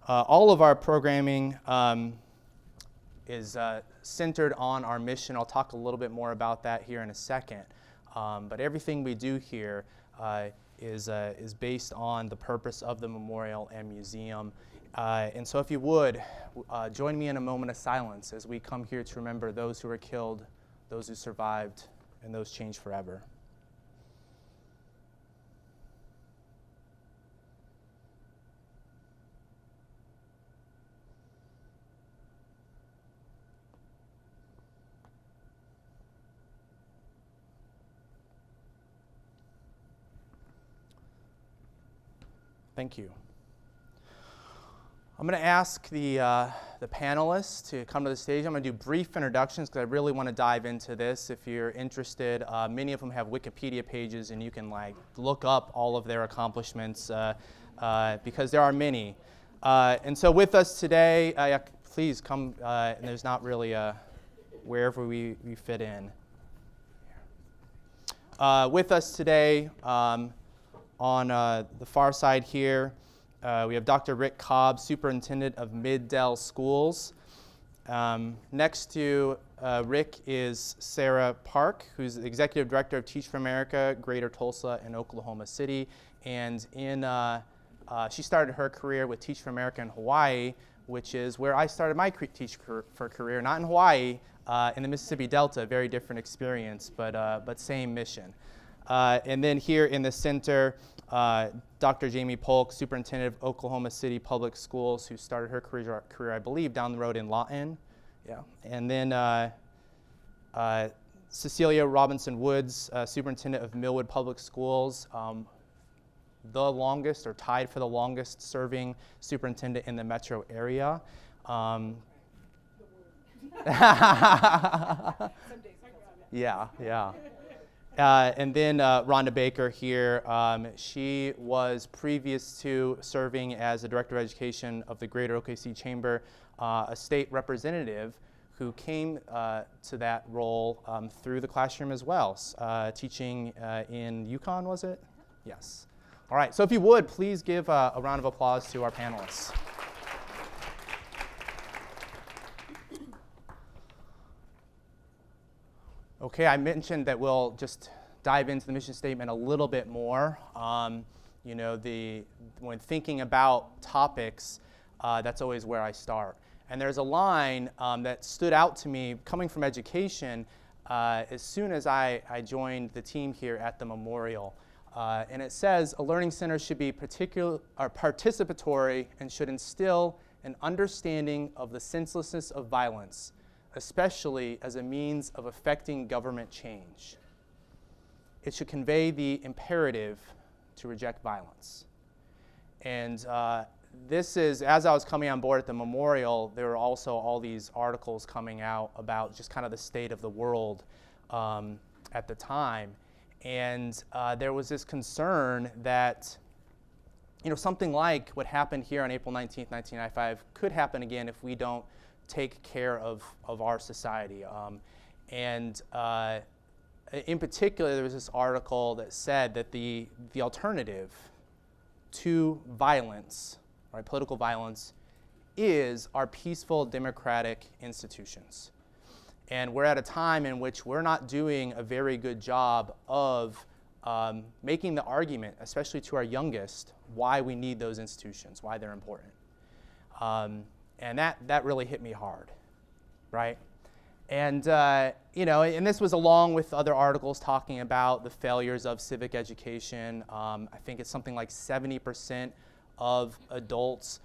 All of our programming is centered on our mission. I'll talk a little bit more about that here in a second. But everything we do here is based on the purpose of the memorial and museum. And so if you would, join me in a moment of silence as we come here to remember those who were killed, those who survived, and those changed forever. Thank you. I'm going to ask the panelists to come to the stage. I'm going to do brief introductions because I really want to dive into this. If you're interested, many of them have Wikipedia pages, and you can look up all of their accomplishments because there are many. And so with us today, please come. And there's not really wherever we fit in. With us today. On the far side here, we have Dr. Rick Cobb, Superintendent of Mid-Dell Schools. Next to Rick is Sarah Park, who's the Executive Director of Teach for America, Greater Tulsa and Oklahoma City. And she started her career with Teach for America in Hawaii, which is where I started my Teach for career, not in Hawaii, in the Mississippi Delta, very different experience, but same mission. And then here in the center, Dr. Jamie Polk, Superintendent of Oklahoma City Public Schools, who started her career, I believe, down the road in Lawton. Yeah. And then Cecilia Robinson Woods, Superintendent of Millwood Public Schools, the longest or tied for the longest serving superintendent in the metro area. Yeah. And then Rhonda Baker here, she was previous to serving as the Director of Education of the Greater OKC Chamber, a state representative who came to that role through the classroom as well, teaching in Yukon, was it? Yes. All right, so if you would, please give a round of applause to our panelists. Okay, I mentioned that we'll just dive into the mission statement a little bit more. When thinking about topics, that's always where I start. And there's a line that stood out to me coming from education as soon as I joined the team here at the memorial. And it says, a learning center should be participatory and should instill an understanding of the senselessness of violence, especially as a means of effecting government change. It should convey the imperative to reject violence. And this is, as I was coming on board at the memorial, there were also all these articles coming out about just kind of the state of the world at the time. And there was this concern that, something like what happened here on April 19th, 1995 could happen again if we don't take care of our society. In particular, there was this article that said that the alternative to violence, right, political violence, is our peaceful democratic institutions. And we're at a time in which we're not doing a very good job of making the argument, especially to our youngest, why we need those institutions, why they're important. And that really hit me hard, right? And, and this was along with other articles talking about the failures of civic education. I think it's something like 70% of adults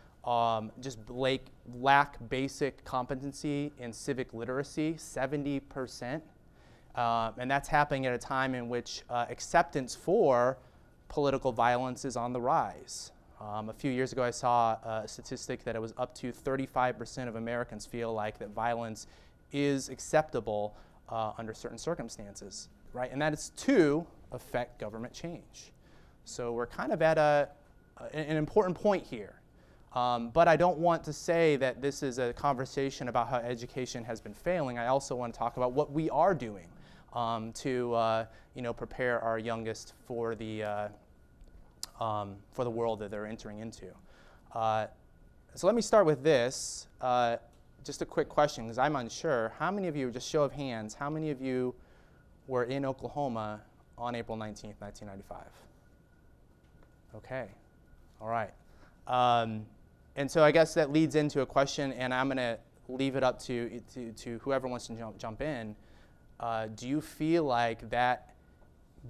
just lack basic competency in civic literacy, 70%. And that's happening at a time in which acceptance for political violence is on the rise. A few years ago, I saw a statistic that it was up to 35% of Americans feel like that violence is acceptable under certain circumstances, right? And that is to affect government change. So we're kind of at an important point here. But I don't want to say that this is a conversation about how education has been failing. I also want to talk about what we are doing to prepare our youngest for the world that they're entering into. So let me start with this. Just a quick question, because I'm unsure. How many of you, just show of hands, how many of you were in Oklahoma on April 19th, 1995? Okay, all right. And so I guess that leads into a question, and I'm going to leave it up to whoever wants to jump in. Do you feel like that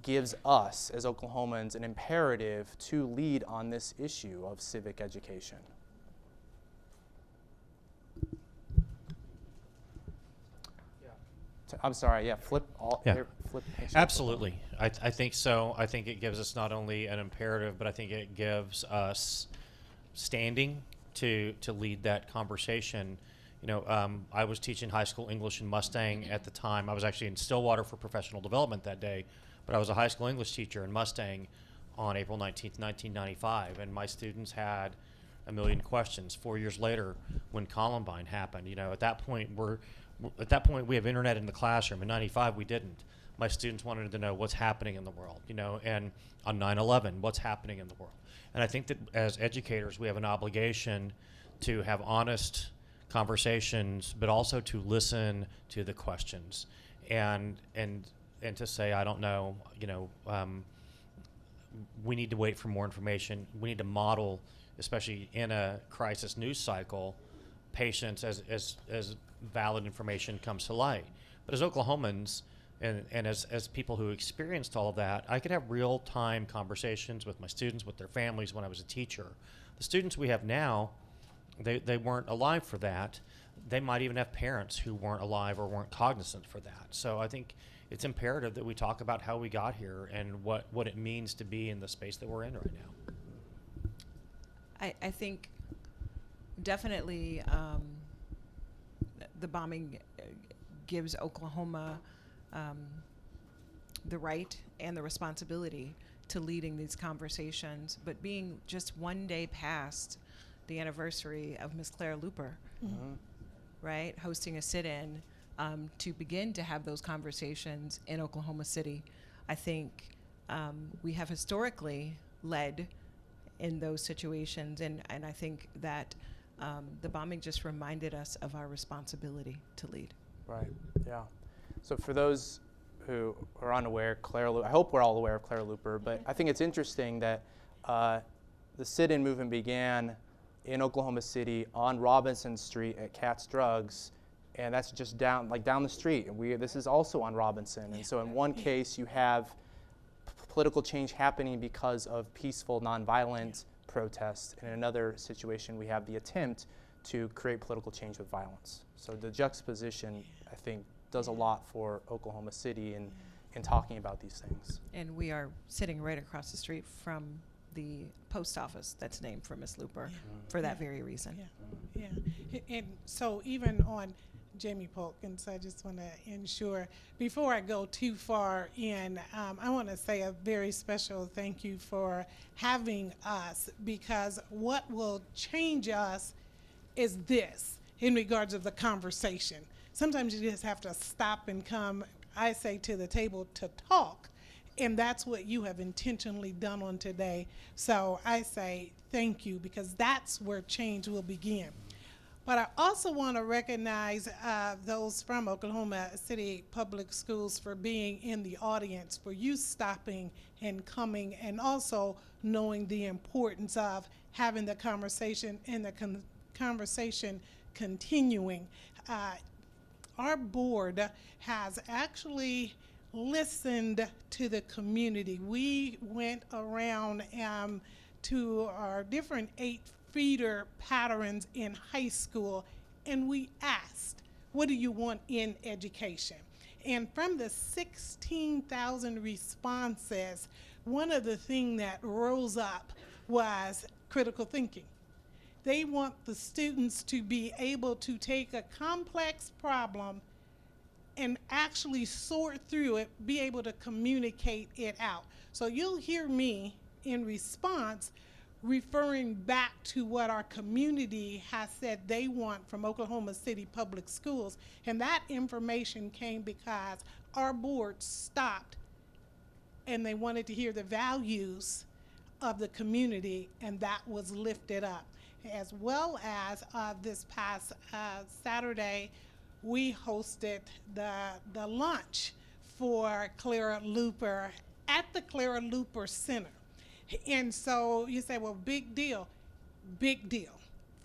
gives us, as Oklahomans, an imperative to lead on this issue of civic education? I'm sorry, yeah, flip all. Yeah. Here, flip. Absolutely. I think so. I think it gives us not only an imperative, but I think it gives us standing to lead that conversation. You know, I was teaching high school English in Mustang at the time. I was actually in Stillwater for professional development that day, but I was a high school English teacher in Mustang on April 19th, 1995, and my students had a million questions. 4 years later, when Columbine happened, you know, at that point we have internet in the classroom. In 95, we didn't. My students wanted to know what's happening in the world, you know, and on 9/11, what's happening in the world. And I think that as educators, we have an obligation to have honest conversations, but also to listen to the questions and to say, I don't know, you know, we need to wait for more information. We need to model, especially in a crisis news cycle, patience as valid information comes to light. But as Oklahomans and as people who experienced all of that, I could have real-time conversations with my students, with their families when I was a teacher. The students we have now, they weren't alive for that. They might even have parents who weren't alive or weren't cognizant for that. So I think it's imperative that we talk about how we got here and what it means to be in the space that we're in right now. I think definitely the bombing gives Oklahoma the right and the responsibility to leading these conversations, but being just one day past the anniversary of Miss Clara Luper, right, hosting a sit-in to begin to have those conversations in Oklahoma City, I think we have historically led in those situations, and I think that the bombing just reminded us of our responsibility to lead. Right, yeah. So for those who are unaware, I hope we're all aware of Clara Luper, but I think it's interesting that the sit-in movement began in Oklahoma City on Robinson Street at Katz Drugs, and that's just down the street. And this is also on Robinson. And so in one case, you have political change happening because of peaceful, nonviolent protests. And in another situation, we have the attempt to create political change with violence. So the juxtaposition, I think, does a lot for Oklahoma City in talking about these things. And we are sitting right across the street from the post office that's named for Miss Luper for that very reason. And so even on Jamie Polkins, I just want to ensure, before I go too far in, I want to say a very special thank you for having us, because what will change us is this in regards of the conversation. Sometimes you just have to stop and come, I say, to the table to talk. And that's what you have intentionally done on today. So I say thank you, because that's where change will begin. But I also want to recognize those from Oklahoma City Public Schools for being in the audience, for you stopping and coming, and also knowing the importance of having the conversation and the conversation continuing. Our board has actually listened to the community. We went around to our different 8 feeder patterns in high school, and we asked, what do you want in education? And from the 16,000 responses, one of the things that rose up was critical thinking. They want the students to be able to take a complex problem and actually sort through it, be able to communicate it out. So you'll hear me in response referring back to what our community has said they want from Oklahoma City Public Schools. And that information came because our board stopped and they wanted to hear the values of the community, and that was lifted up. as well as this past Saturday, we hosted the lunch for Clara Looper at the Clara Looper Center. And so you say, well, big deal. Big deal.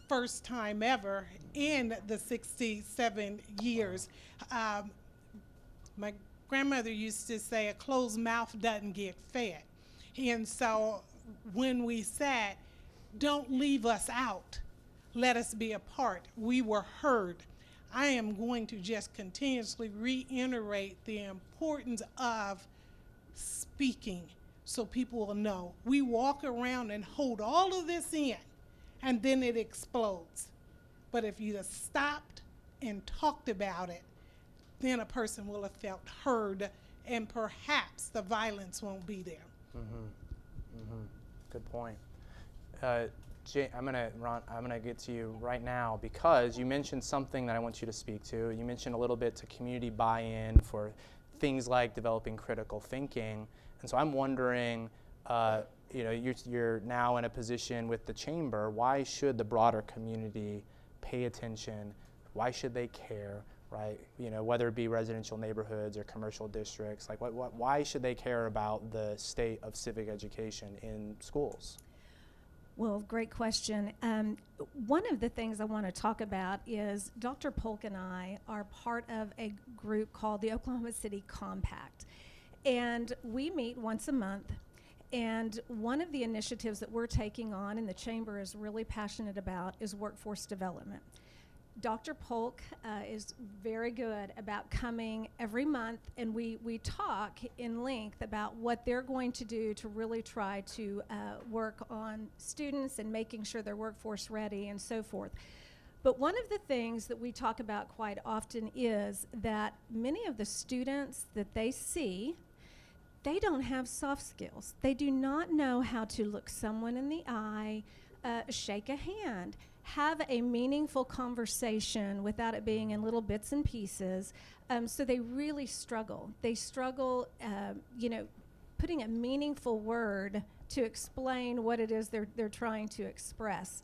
First time ever in the 67 years. My grandmother used to say a closed mouth doesn't get fed. And so when we said, don't leave us out, let us be a part, we were heard. I am going to just continuously reiterate the importance of speaking so people will know. We walk around and hold all of this in, and then it explodes. But if you just stopped and talked about it, then a person will have felt heard, and perhaps the violence won't be there. Good point. I'm gonna get to you right now because you mentioned something that I want you to speak to. You mentioned a little bit to community buy-in for things like developing critical thinking, and so I'm wondering, you're now in a position with the chamber. Why should the broader community pay attention? Why should they care? Right? Whether it be residential neighborhoods or commercial districts, like why should they care about the state of civic education in schools? Well, great question. One of the things I want to talk about is Dr. Polk and I are part of a group called the Oklahoma City Compact. And we meet once a month. And one of the initiatives that we're taking on and the Chamber is really passionate about is workforce development. Dr. Polk is very good about coming every month, and we talk in length about what they're going to do to really try to work on students and making sure they're workforce ready and so forth. But one of the things that we talk about quite often is that many of the students that they see, they don't have soft skills. They do not know how to look someone in the eye, shake a hand, have a meaningful conversation without it being in little bits and pieces. So they really struggle. They struggle, putting a meaningful word to explain what it is they're trying to express.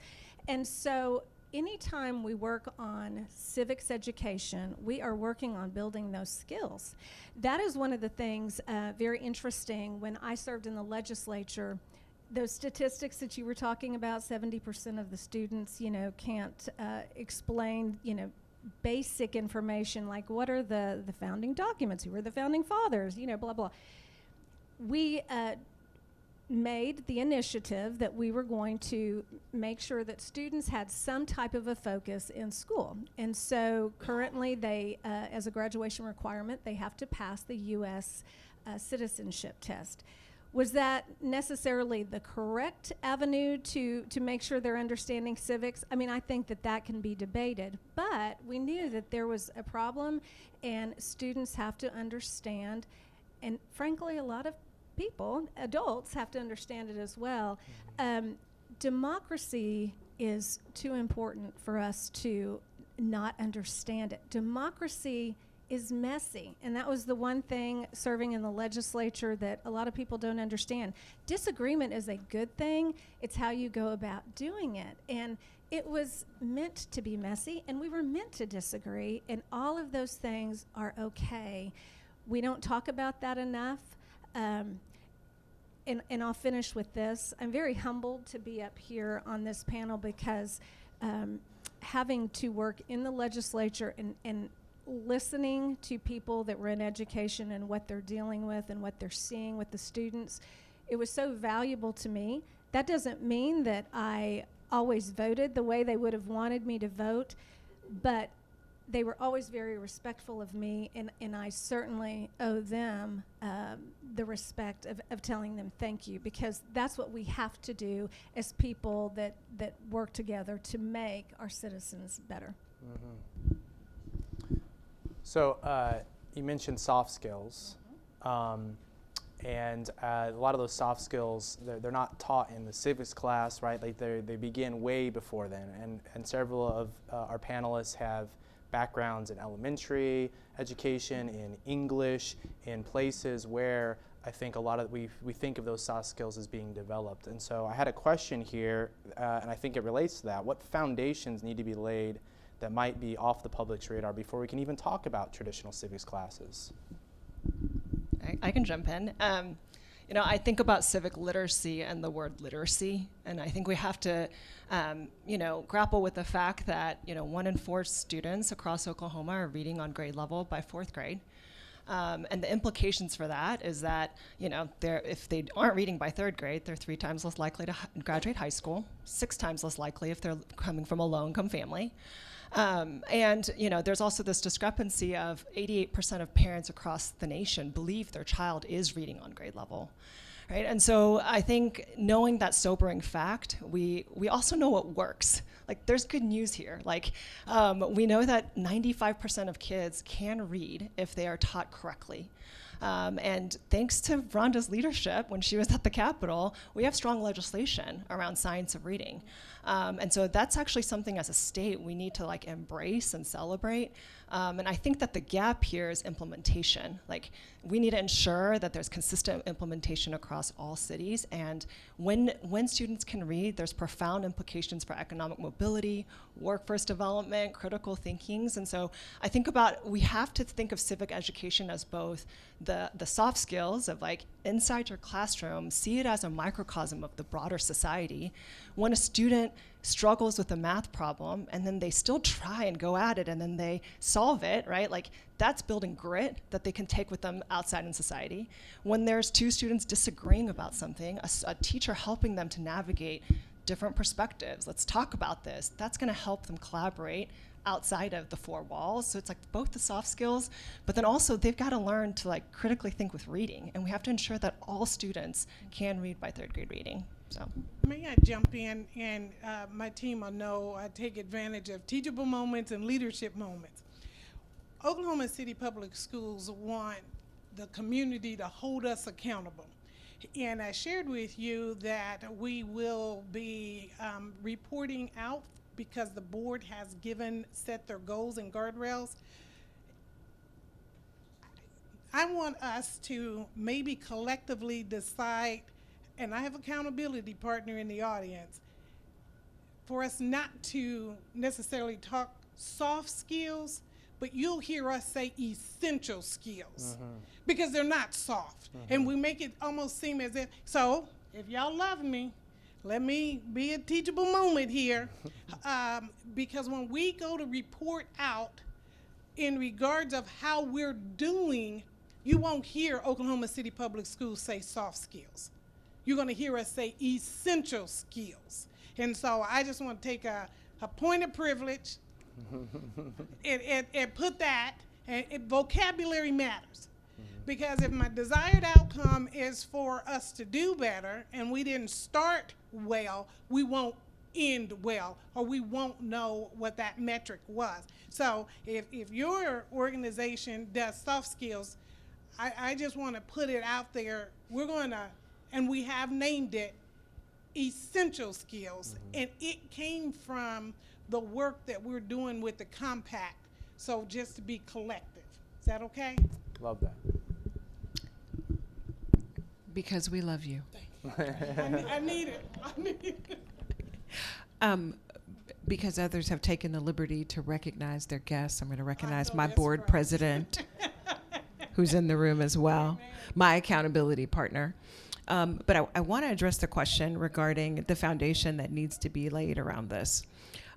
And so anytime we work on civics education, we are working on building those skills. That is one of the things very interesting. When I served in the legislature, those statistics that you were talking about, 70% of the students, can't explain, basic information like what are the founding documents, who were the founding fathers, blah, blah. We made the initiative that we were going to make sure that students had some type of a focus in school. And so currently they, as a graduation requirement, they have to pass the U.S. Citizenship test. Was that necessarily the correct avenue to make sure they're understanding civics? I mean, I think that can be debated, but we knew that there was a problem, and students have to understand, and frankly, a lot of people, adults, have to understand it as well. Democracy is too important for us to not understand it. Democracy is messy, and that was the one thing serving in the legislature that a lot of people don't understand. Disagreement is a good thing. It's how you go about doing it, and it was meant to be messy, and we were meant to disagree, and all of those things are okay. We don't talk about that enough, and I'll finish with this. I'm very humbled to be up here on this panel because having to work in the legislature and listening to people that were in education and what they're dealing with and what they're seeing with the students, it was so valuable to me. That doesn't mean that I always voted the way they would have wanted me to vote, but they were always very respectful of me, and I certainly owe them the respect of telling them thank you, because that's what we have to do as people that work together to make our citizens better. Mm-hmm. So you mentioned soft skills, and a lot of those soft skills, they're not taught in the civics class, right? Like they begin way before then, and several of our panelists have backgrounds in elementary education, in English, in places where I think a lot of we think of those soft skills as being developed. And so I had a question here, and I think it relates to that. What foundations need to be laid that might be off the public's radar before we can even talk about traditional civics classes? I can jump in. I think about civic literacy and the word literacy, and I think we have to, grapple with the fact that 1 in 4 students across Oklahoma are reading on grade level by 4th grade. And the implications for that is that, if they aren't reading by 3rd grade, they're 3 times less likely to graduate high school, 6 times less likely if they're coming from a low-income family. There's also this discrepancy of 88% of parents across the nation believe their child is reading on grade level. Right? And so I think knowing that sobering fact, we also know what works. Like, there's good news here. Like, we know that 95% of kids can read if they are taught correctly. And thanks to Rhonda's leadership when she was at the Capitol, we have strong legislation around science of reading. And so that's actually something as a state we need to embrace and celebrate. And I think that the gap here is implementation. Like, we need to ensure that there's consistent implementation across all cities. And when students can read, there's profound implications for economic mobility, workforce development, critical thinkings. And so I think we have to think of civic education as both the soft skills of inside your classroom, see it as a microcosm of the broader society. When a student struggles with a math problem and then they still try and go at it and then they solve it, right? That's building grit that they can take with them outside in society. When there's 2 students disagreeing about something, a teacher helping them to navigate different perspectives. Let's talk about this. That's going to help them collaborate outside of the 4 walls. So it's both the soft skills, but then also they've got to learn to critically think with reading. And we have to ensure that all students can read by 3rd grade reading. So. May I jump in, and my team will know I take advantage of teachable moments and leadership moments. Oklahoma City Public Schools want the community to hold us accountable. And I shared with you that we will be reporting out because the board has set their goals and guardrails. I want us to maybe collectively decide, and I have accountability partner in the audience, for us not to necessarily talk soft skills, but you'll hear us say essential skills because they're not soft. And we make it almost seem as if y'all love me, let me be a teachable moment here. Because when we go to report out in regards of how we're doing, you won't hear Oklahoma City Public Schools say soft skills. You're going to hear us say essential skills. And so I just want to take a point of privilege and put that, and vocabulary matters. Because if my desired outcome is for us to do better and we didn't start well, we won't end well, or we won't know what that metric was. So if your organization does soft skills, I just want to put it out there. We're going to, and we have named it essential skills, and it came from the work that we're doing with the compact. So just to be collective. Is that okay? Love that. Because we love you. I need it. Because others have taken the liberty to recognize their guests, I'm going to recognize my that's board right. president, who's in the room as well, my accountability partner. But I want to address the question regarding the foundation that needs to be laid around this.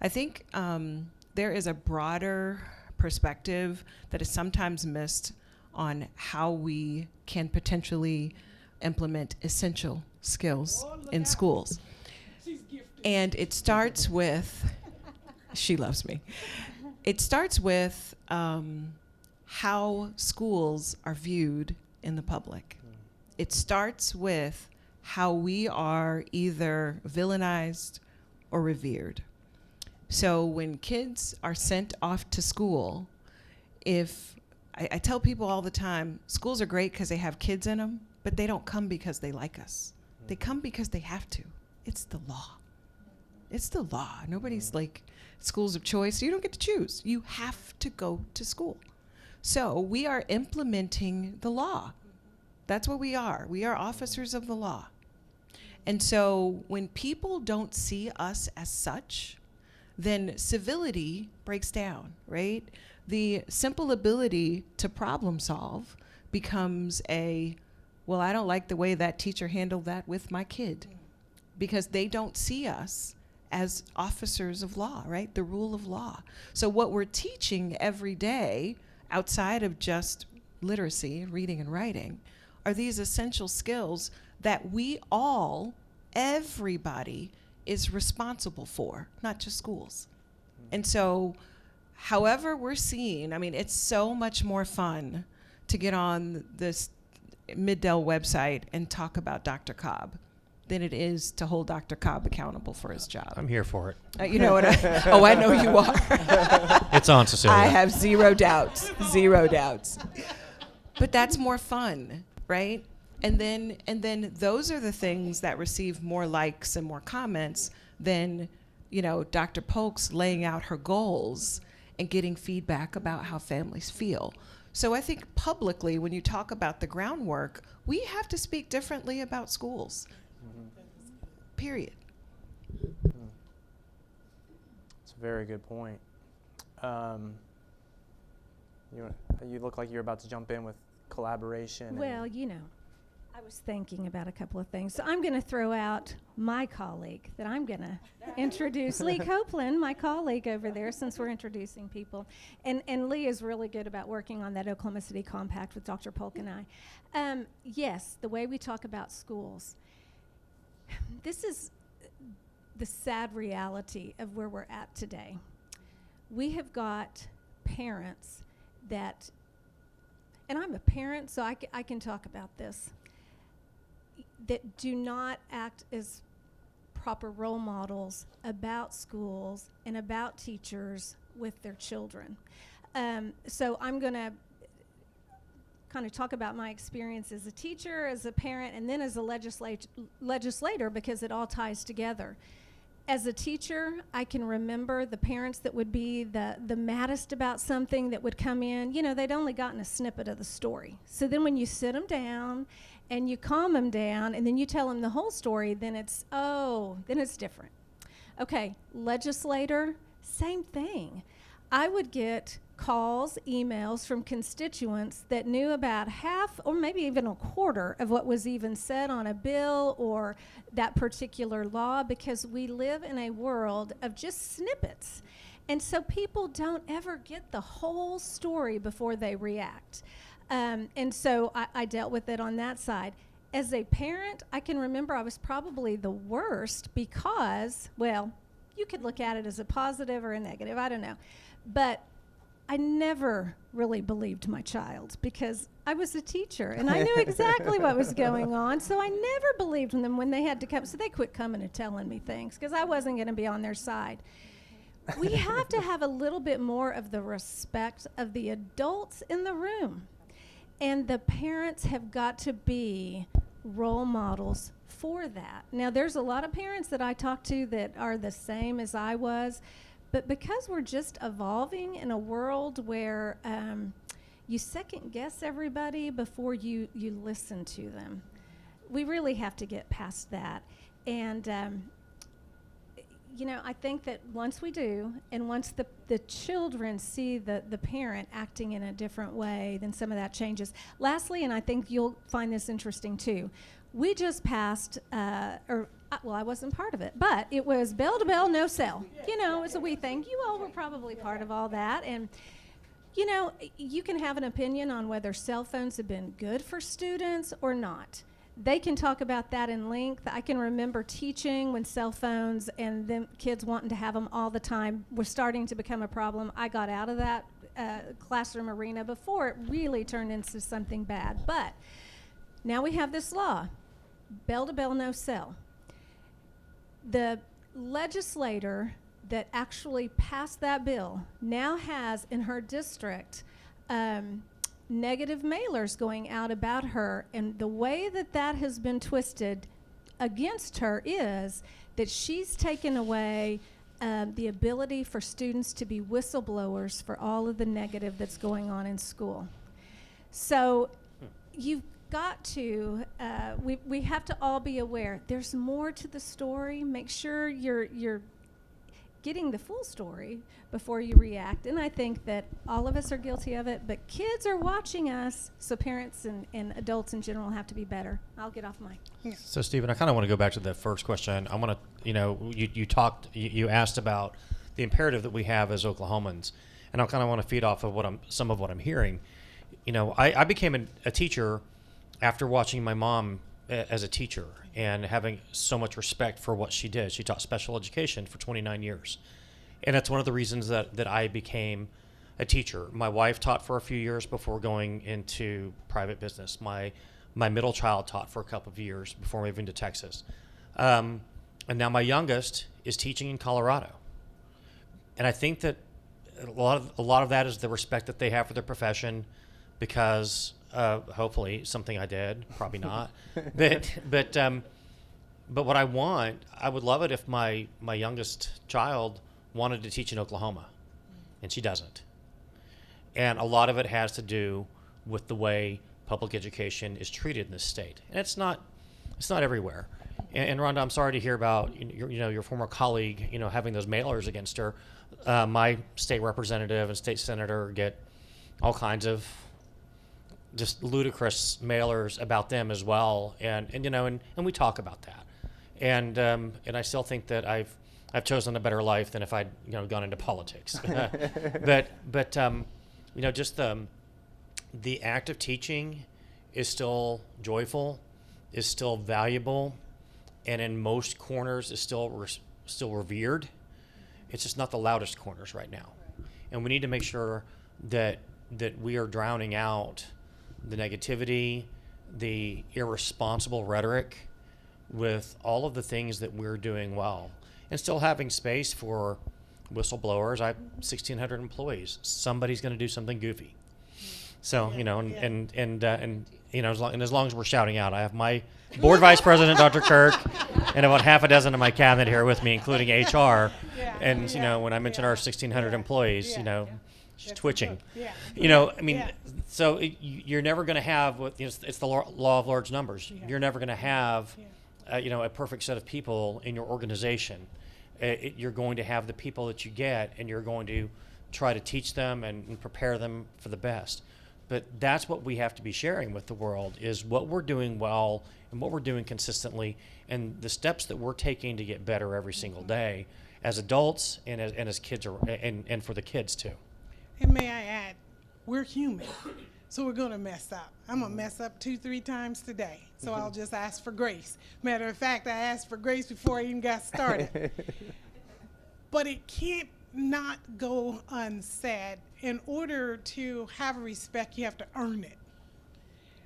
I think there is a broader perspective that is sometimes missed on how we can potentially implement essential skills in schools. And it starts with, she loves me. It starts with how schools are viewed in the public. It starts with how we are either villainized or revered. So when kids are sent off to school, I tell people all the time, schools are great because they have kids in them, but they don't come because they like us. They come because they have to. It's the law. It's the law. Nobody's like schools of choice. You don't get to choose. You have to go to school. So we are implementing the law. That's what we are. We are officers of the law. And so when people don't see us as such, then civility breaks down, right? The simple ability to problem solve becomes well, I don't like the way that teacher handled that with my kid, because they don't see us as officers of law, right? The rule of law. So what we're teaching every day, outside of just literacy, reading and writing, are these essential skills that we all, everybody, is responsible for, not just schools. And so, however we're seen, I mean, it's so much more fun to get on this Mid-Del website and talk about Dr. Cobb than it is to hold Dr. Cobb accountable for his job. I'm here for it. You know what? I know you are. It's on, Cecilia. I have zero doubts. But that's more fun, right? And then those are the things that receive more likes and more comments than, Dr. Polk's laying out her goals and getting feedback about how families feel. So I think publicly, when you talk about the groundwork, we have to speak differently about schools. Period. It's a very good point. You look like you're about to jump in with collaboration. Well, I was thinking about a couple of things. So I'm going to throw out my colleague that I'm going to introduce, Lee Copeland, my colleague over there, since we're introducing people. And Lee is really good about working on that Oklahoma City Compact with Dr. Polk and I. Yes, the way we talk about schools. This is the sad reality of where we're at today. We have got parents that, and I'm a parent, so I can talk about this, that do not act as proper role models about schools and about teachers with their children. So I'm going to kind of talk about my experience as a teacher, as a parent, and then as a legislator, because it all ties together. As a teacher, I can remember the parents that would be the maddest about something that would come in. They'd only gotten a snippet of the story. So then when you sit them down and you calm them down and then you tell them the whole story, then it's different. Okay, legislator, same thing. I would get calls, emails from constituents that knew about half or maybe even a quarter of what was even said on a bill or that particular law, because we live in a world of just snippets. And so people don't ever get the whole story before they react. And so I dealt with it on that side. As a parent, I can remember I was probably the worst because, well, you could look at it as a positive or a negative, I don't know. But I never really believed my child because I was a teacher and I knew exactly what was going on. So I never believed in them when they had to come. So they quit coming and telling me things because I wasn't going to be on their side. We have to have a little bit more of the respect of the adults in the room. And the parents have got to be role models for that. Now, there's a lot of parents that I talk to that are the same as I was. But because we're just evolving in a world where you second guess everybody before you listen to them, we really have to get past that. And, I think that once we do, and once the children see the parent acting in a different way, then some of that changes. Lastly, and I think you'll find this interesting too, we just passed, I wasn't part of it, but it was bell to bell, no cell. It's a we thing. You all were probably part of all that. And, you can have an opinion on whether cell phones have been good for students or not. They can talk about that in length. I can remember teaching when cell phones and them kids wanting to have them all the time were starting to become a problem. I got out of that classroom arena before it really turned into something bad. But now we have this law, bell to bell, no cell. The legislator that actually passed that bill now has in her district negative mailers going out about her, and the way that has been twisted against her is that she's taken away the ability for students to be whistleblowers for all of the negative that's going on in school. So got to, we have to all be aware. There's more to the story. Make sure you're getting the full story before you react. And I think that all of us are guilty of it, but kids are watching us, so parents and adults in general have to be better. I'll get off mic. So, Stephen, I kind of want to go back to the first question. I want to, you asked about the imperative that we have as Oklahomans, and I kind of want to feed off of some of what I'm hearing. I became a teacher after watching my mom as a teacher and having so much respect for what she did. She taught special education for 29 years. And that's one of the reasons that I became a teacher. My wife taught for a few years before going into private business. My middle child taught for a couple of years before moving to Texas. And now my youngest is teaching in Colorado. And I think that a lot of that is the respect that they have for their profession, because hopefully something I did, probably not. But what I would love it if my youngest child wanted to teach in Oklahoma, and she doesn't. And a lot of it has to do with the way public education is treated in this state, and it's not everywhere. And Rhonda, I'm sorry to hear about your former colleague having those mailers against her. My state representative and state senator get all kinds of just ludicrous mailers about them as well, and we talk about that, and I still think that I've chosen a better life than if I'd gone into politics. but just the act of teaching is still joyful, is still valuable, and in most corners is still revered. It's just not the loudest corners right now, and we need to make sure that we are drowning out the negativity, the irresponsible rhetoric, with all of the things that we're doing well, and still having space for whistleblowers. I have 1,600 employees. Somebody's going to do something goofy. So as long as we're shouting out, I have my board vice president, Dr. Kirk, and about half a dozen of my cabinet here with me, including HR. And when I mention our 1,600 employees, she's twitching. So you're never going to have it's the law of large numbers. You're never going to have a perfect set of people in your organization. You're going to have the people that you get, and you're going to try to teach them and prepare them for the best. But that's what we have to be sharing with the world, is what we're doing well and what we're doing consistently, and the steps that we're taking to get better every single day as adults and as kids, and for the kids too. And may I add, we're human, so we're going to mess up. I'm going to mess up 2-3 times today, so I'll just ask for grace. Matter of fact, I asked for grace before I even got started. But it can't not go unsaid. In order to have respect, you have to earn it.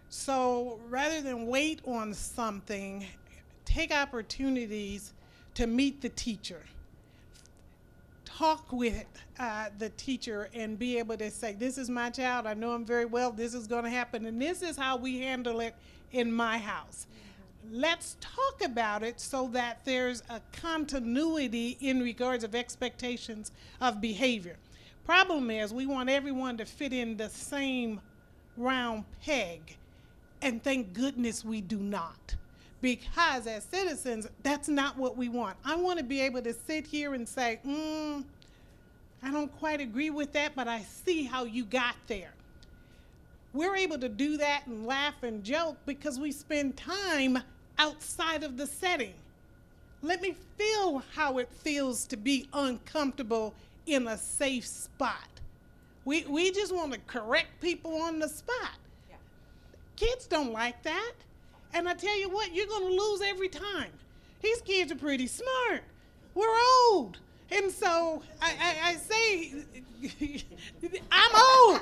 So rather than wait on something, take opportunities to meet the teacher. Talk with the teacher and be able to say, this is my child, I know him very well, this is going to happen, and this is how we handle it in my house. Let's talk about it so that there's a continuity in regards of expectations of behavior. Problem is, we want everyone to fit in the same round peg, and thank goodness we do not. Because as citizens, that's not what we want. I want to be able to sit here and say, I don't quite agree with that, but I see how you got there. We're able to do that and laugh and joke because we spend time outside of the setting. Let me feel how it feels to be uncomfortable in a safe spot. We just want to correct people on the spot. Yeah. Kids don't like that. And I tell you what, you're going to lose every time. These kids are pretty smart. We're old. And so I say, I'm old.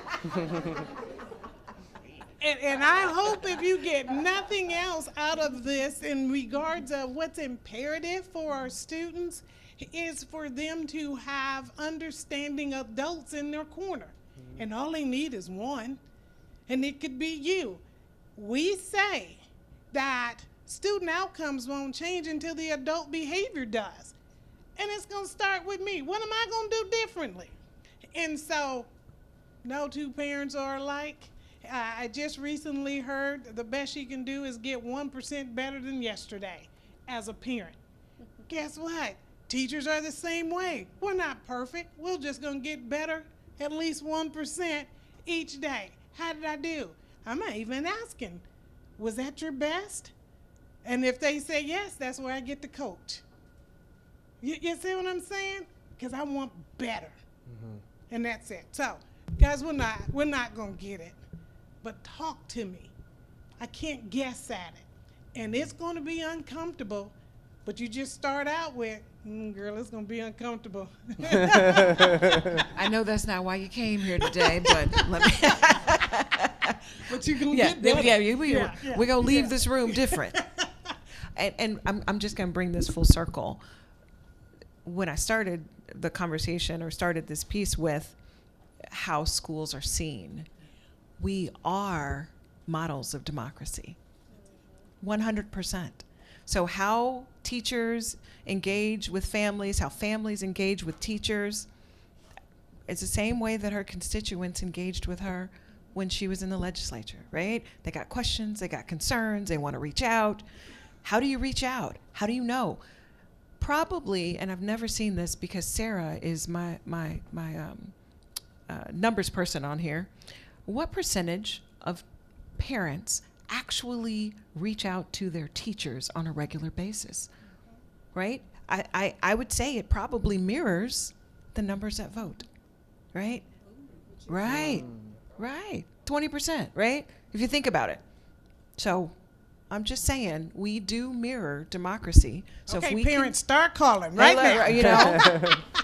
And I hope if you get nothing else out of this in regards of what's imperative for our students is for them to have understanding adults in their corner. Mm-hmm. And all they need is one, and it could be you. We say that student outcomes won't change until the adult behavior does. And it's going to start with me. What am I going to do differently? And so no two parents are alike. I just recently heard the best she can do is get 1% better than yesterday as a parent. Guess what? Teachers are the same way. We're not perfect. We're just going to get better at least 1% each day. How did I do? I'm not even asking, was that your best? And if they say yes, that's where I get to coach. You see what I'm saying? Because I want better. And that's it. So, guys, we're not going to get it. But talk to me. I can't guess at it. And it's going to be uncomfortable. But you just start out with, girl, it's going to be uncomfortable. I know that's not why you came here today, but let me. But you're going to get better. We're going to leave this room different. And I'm just going to bring this full circle. When I started the conversation or started this piece with how schools are seen, we are models of democracy, 100%. So how teachers engage with families, how families engage with teachers, it's the same way that her constituents engaged with her when she was in the legislature, right? They got questions, they got concerns, they want to reach out. How do you reach out? How do you know? Probably, and I've never seen this because Sarah is my numbers person on here. What percentage of parents actually reach out to their teachers on a regular basis, right? I would say it probably mirrors the numbers that vote, right? Right, 20%, right? If you think about it. So I'm just saying, we do mirror democracy. So okay, if we parents, start calling right now. You know,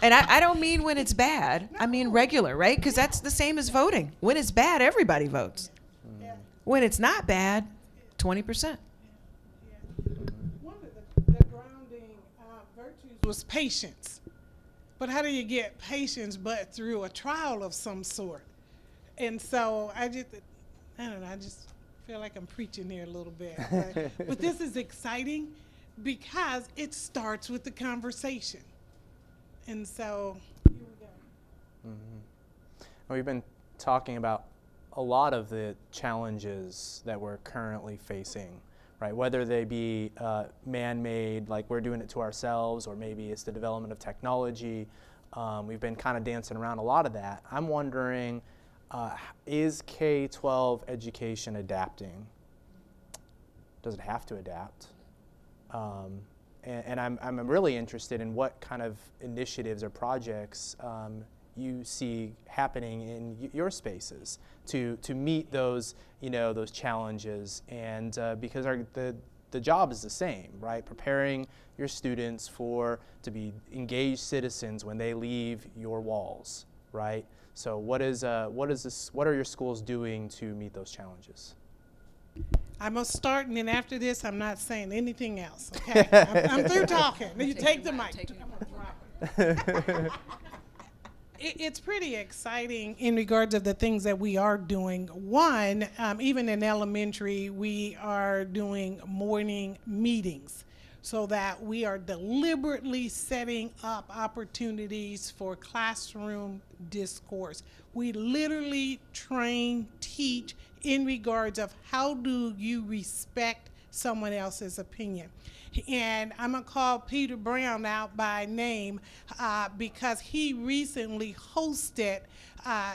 and I don't mean when it's bad. I mean regular, right? Because that's the same as voting. When it's bad, everybody votes. When it's not bad, 20%. One of the grounding virtues was patience. But how do you get patience but through a trial of some sort? And so I don't know, I just feel like I'm preaching here a little bit. But this is exciting because it starts with the conversation. And so here we go. We've been talking about a lot of the challenges that we're currently facing, right? Whether they be man-made, like we're doing it to ourselves, or maybe it's the development of technology. We've been kind of dancing around a lot of that. I'm wondering, is K-12 education adapting? Does it have to adapt? And I'm really interested in what kind of initiatives or projects you see happening in your spaces to meet those, those challenges, and because the job is the same, right? Preparing your students to be engaged citizens when they leave your walls, right? So what are your schools doing to meet those challenges? I must start, and then after this, I'm not saying anything else. Okay, I'm through talking. You take the mic. It's pretty exciting in regards of the things that we are doing. One, even in elementary, we are doing morning meetings so that we are deliberately setting up opportunities for classroom discourse. We literally train, teach in regards of how do you respect someone else's opinion. And I'm going to call Peter Brown out by name because he recently hosted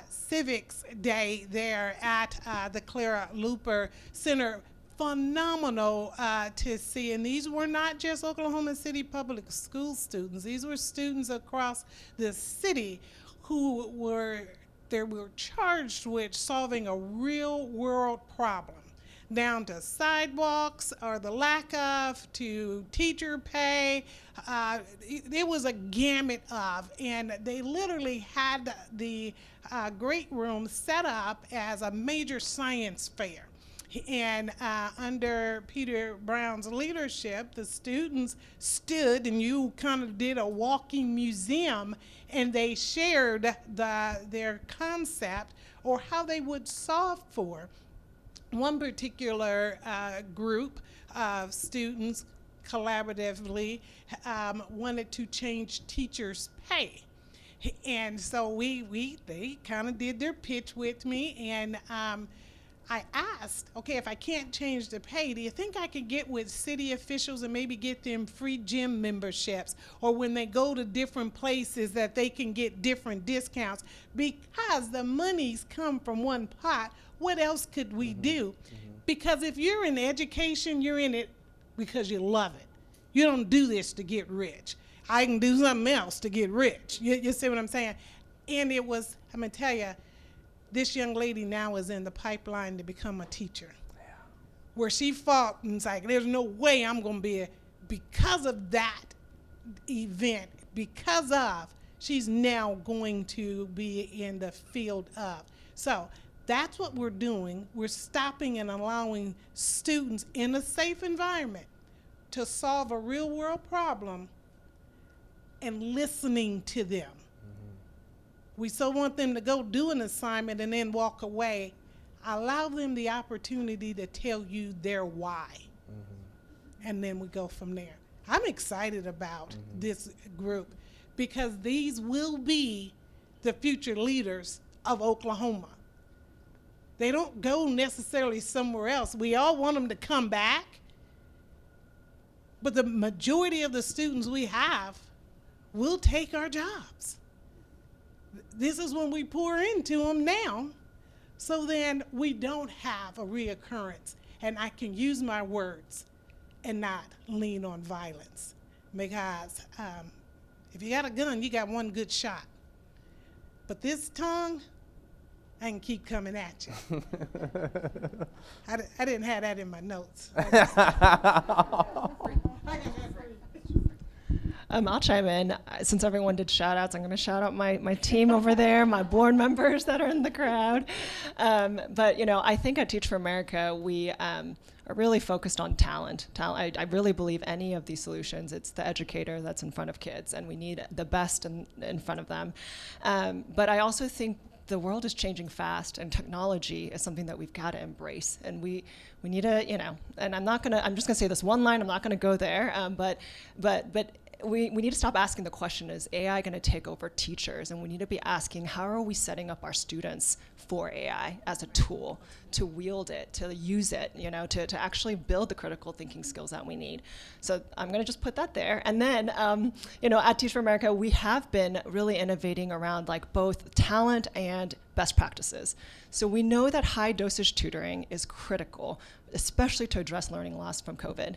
Civics Day there at the Clara Luper Center. Phenomenal to see. And these were not just Oklahoma City Public School students. These were students across the city who were charged with solving a real world problem, down to sidewalks or the lack of, to teacher pay. It was a gamut of, and they literally had the great room set up as a major science fair. And under Peter Brown's leadership, the students stood, and you kind of did a walking museum, and they shared their concept or how they would solve for. One particular group of students collaboratively wanted to change teachers' pay. And so they kind of did their pitch with me, and I asked, okay, if I can't change the pay, do you think I could get with city officials and maybe get them free gym memberships, or when they go to different places that they can get different discounts? Because the monies come from one pot, what else could we do? Because if you're in education, you're in it because you love it. You don't do this to get rich. I can do something else to get rich. You see what I'm saying? And it was, I'm going to tell you, this young lady now is in the pipeline to become a teacher. Yeah. Where she fought and it's like, there's no way I'm going to be because of that event, she's now going to be in the field of. So that's what we're doing. We're stopping and allowing students in a safe environment to solve a real world problem and listening to them. We so want them to go do an assignment and then walk away. Allow them the opportunity to tell you their why. And then we go from there. I'm excited about this group because these will be the future leaders of Oklahoma. They don't go necessarily somewhere else. We all want them to come back, but the majority of the students we have will take our jobs. This is when we pour into them now, so then we don't have a reoccurrence, and I can use my words and not lean on violence. Because if you got a gun, you got one good shot. But this tongue, I can keep coming at you. I didn't have that in my notes. I'll chime in. Since everyone did shout outs, I'm going to shout out my team over there, my board members that are in the crowd. But, I think at Teach for America, we are really focused on talent. I really believe any of these solutions, it's the educator that's in front of kids, and we need the best in front of them. But I also think the world is changing fast, and technology is something that we've got to embrace. And we need to, and I'm just going to say this one line, I'm not going to go there, but we need to stop asking the question, is AI going to take over teachers? And we need to be asking, how are we setting up our students for AI as a tool, to wield it, to use it, to actually build the critical thinking skills that we need. So I'm going to just put that there. And then, at Teach for America, we have been really innovating around both talent and best practices. So we know that high dosage tutoring is critical, especially to address learning loss from COVID.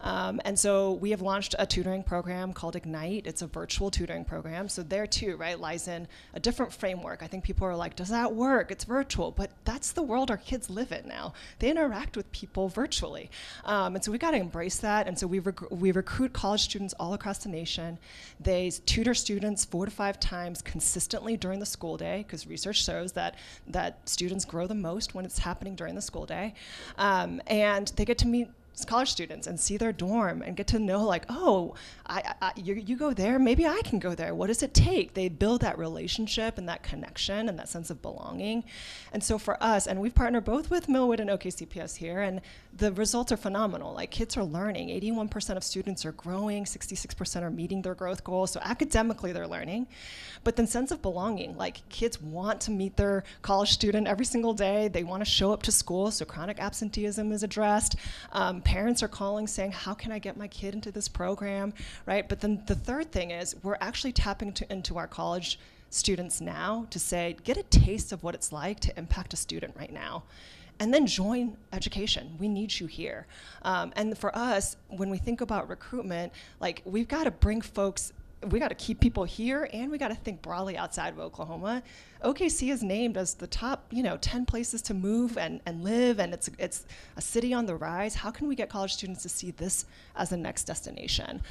And so we have launched a tutoring program called Ignite. It's a virtual tutoring program. So there too, right, lies in a different framework. I think people are like, does that work? It's virtual, but that's the world our kids live in now. They interact with people virtually. And so we got to embrace that. And so we recruit college students all across the nation. They tutor students 4 to 5 times consistently during the school day, because research shows that students grow the most when it's happening during the school day. And they get to meet college students and see their dorm and get to know you go there, maybe I can go there. What does it take? They build that relationship and that connection and that sense of belonging. And so for us, and we've partnered both with Millwood and OKCPS here, and the results are phenomenal. Kids are learning. 81% of students are growing. 66% are meeting their growth goals. So academically, they're learning. But then sense of belonging, kids want to meet their college student every single day. They want to show up to school, so chronic absenteeism is addressed. Parents are calling saying, how can I get my kid into this program, right? But then the third thing is we're actually tapping into our college students now to say, get a taste of what it's like to impact a student right now. And then join education. We need you here. And for us, when we think about recruitment, we've got to bring folks, we got to keep people here, and we got to think broadly outside of Oklahoma. OKC is named as the top, 10 places to move and live, and it's a city on the rise. How can we get college students to see this as a next destination?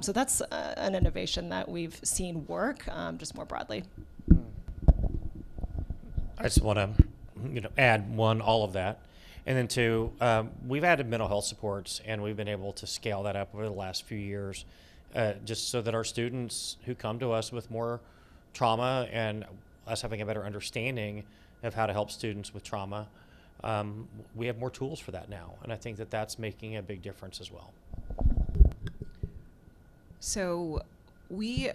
So that's an innovation that we've seen work, just more broadly. I just want to, add one, all of that. And then two, we've added mental health supports, and we've been able to scale that up over the last few years, just so that our students who come to us with more trauma and us having a better understanding of how to help students with trauma, we have more tools for that now. And I think that that's making a big difference as well. So we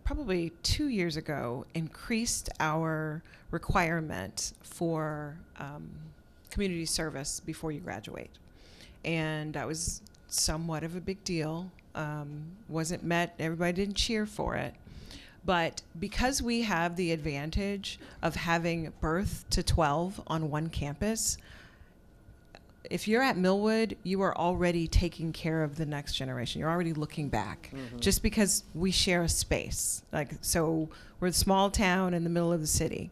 probably 2 years ago increased our requirement for community service before you graduate. And that was somewhat of a big deal. Wasn't met, everybody didn't cheer for it. But because we have the advantage of having birth to 12 on one campus, if you're at Millwood, you are already taking care of the next generation. You're already looking back, just because we share a space. Like, so we're a small town in the middle of the city.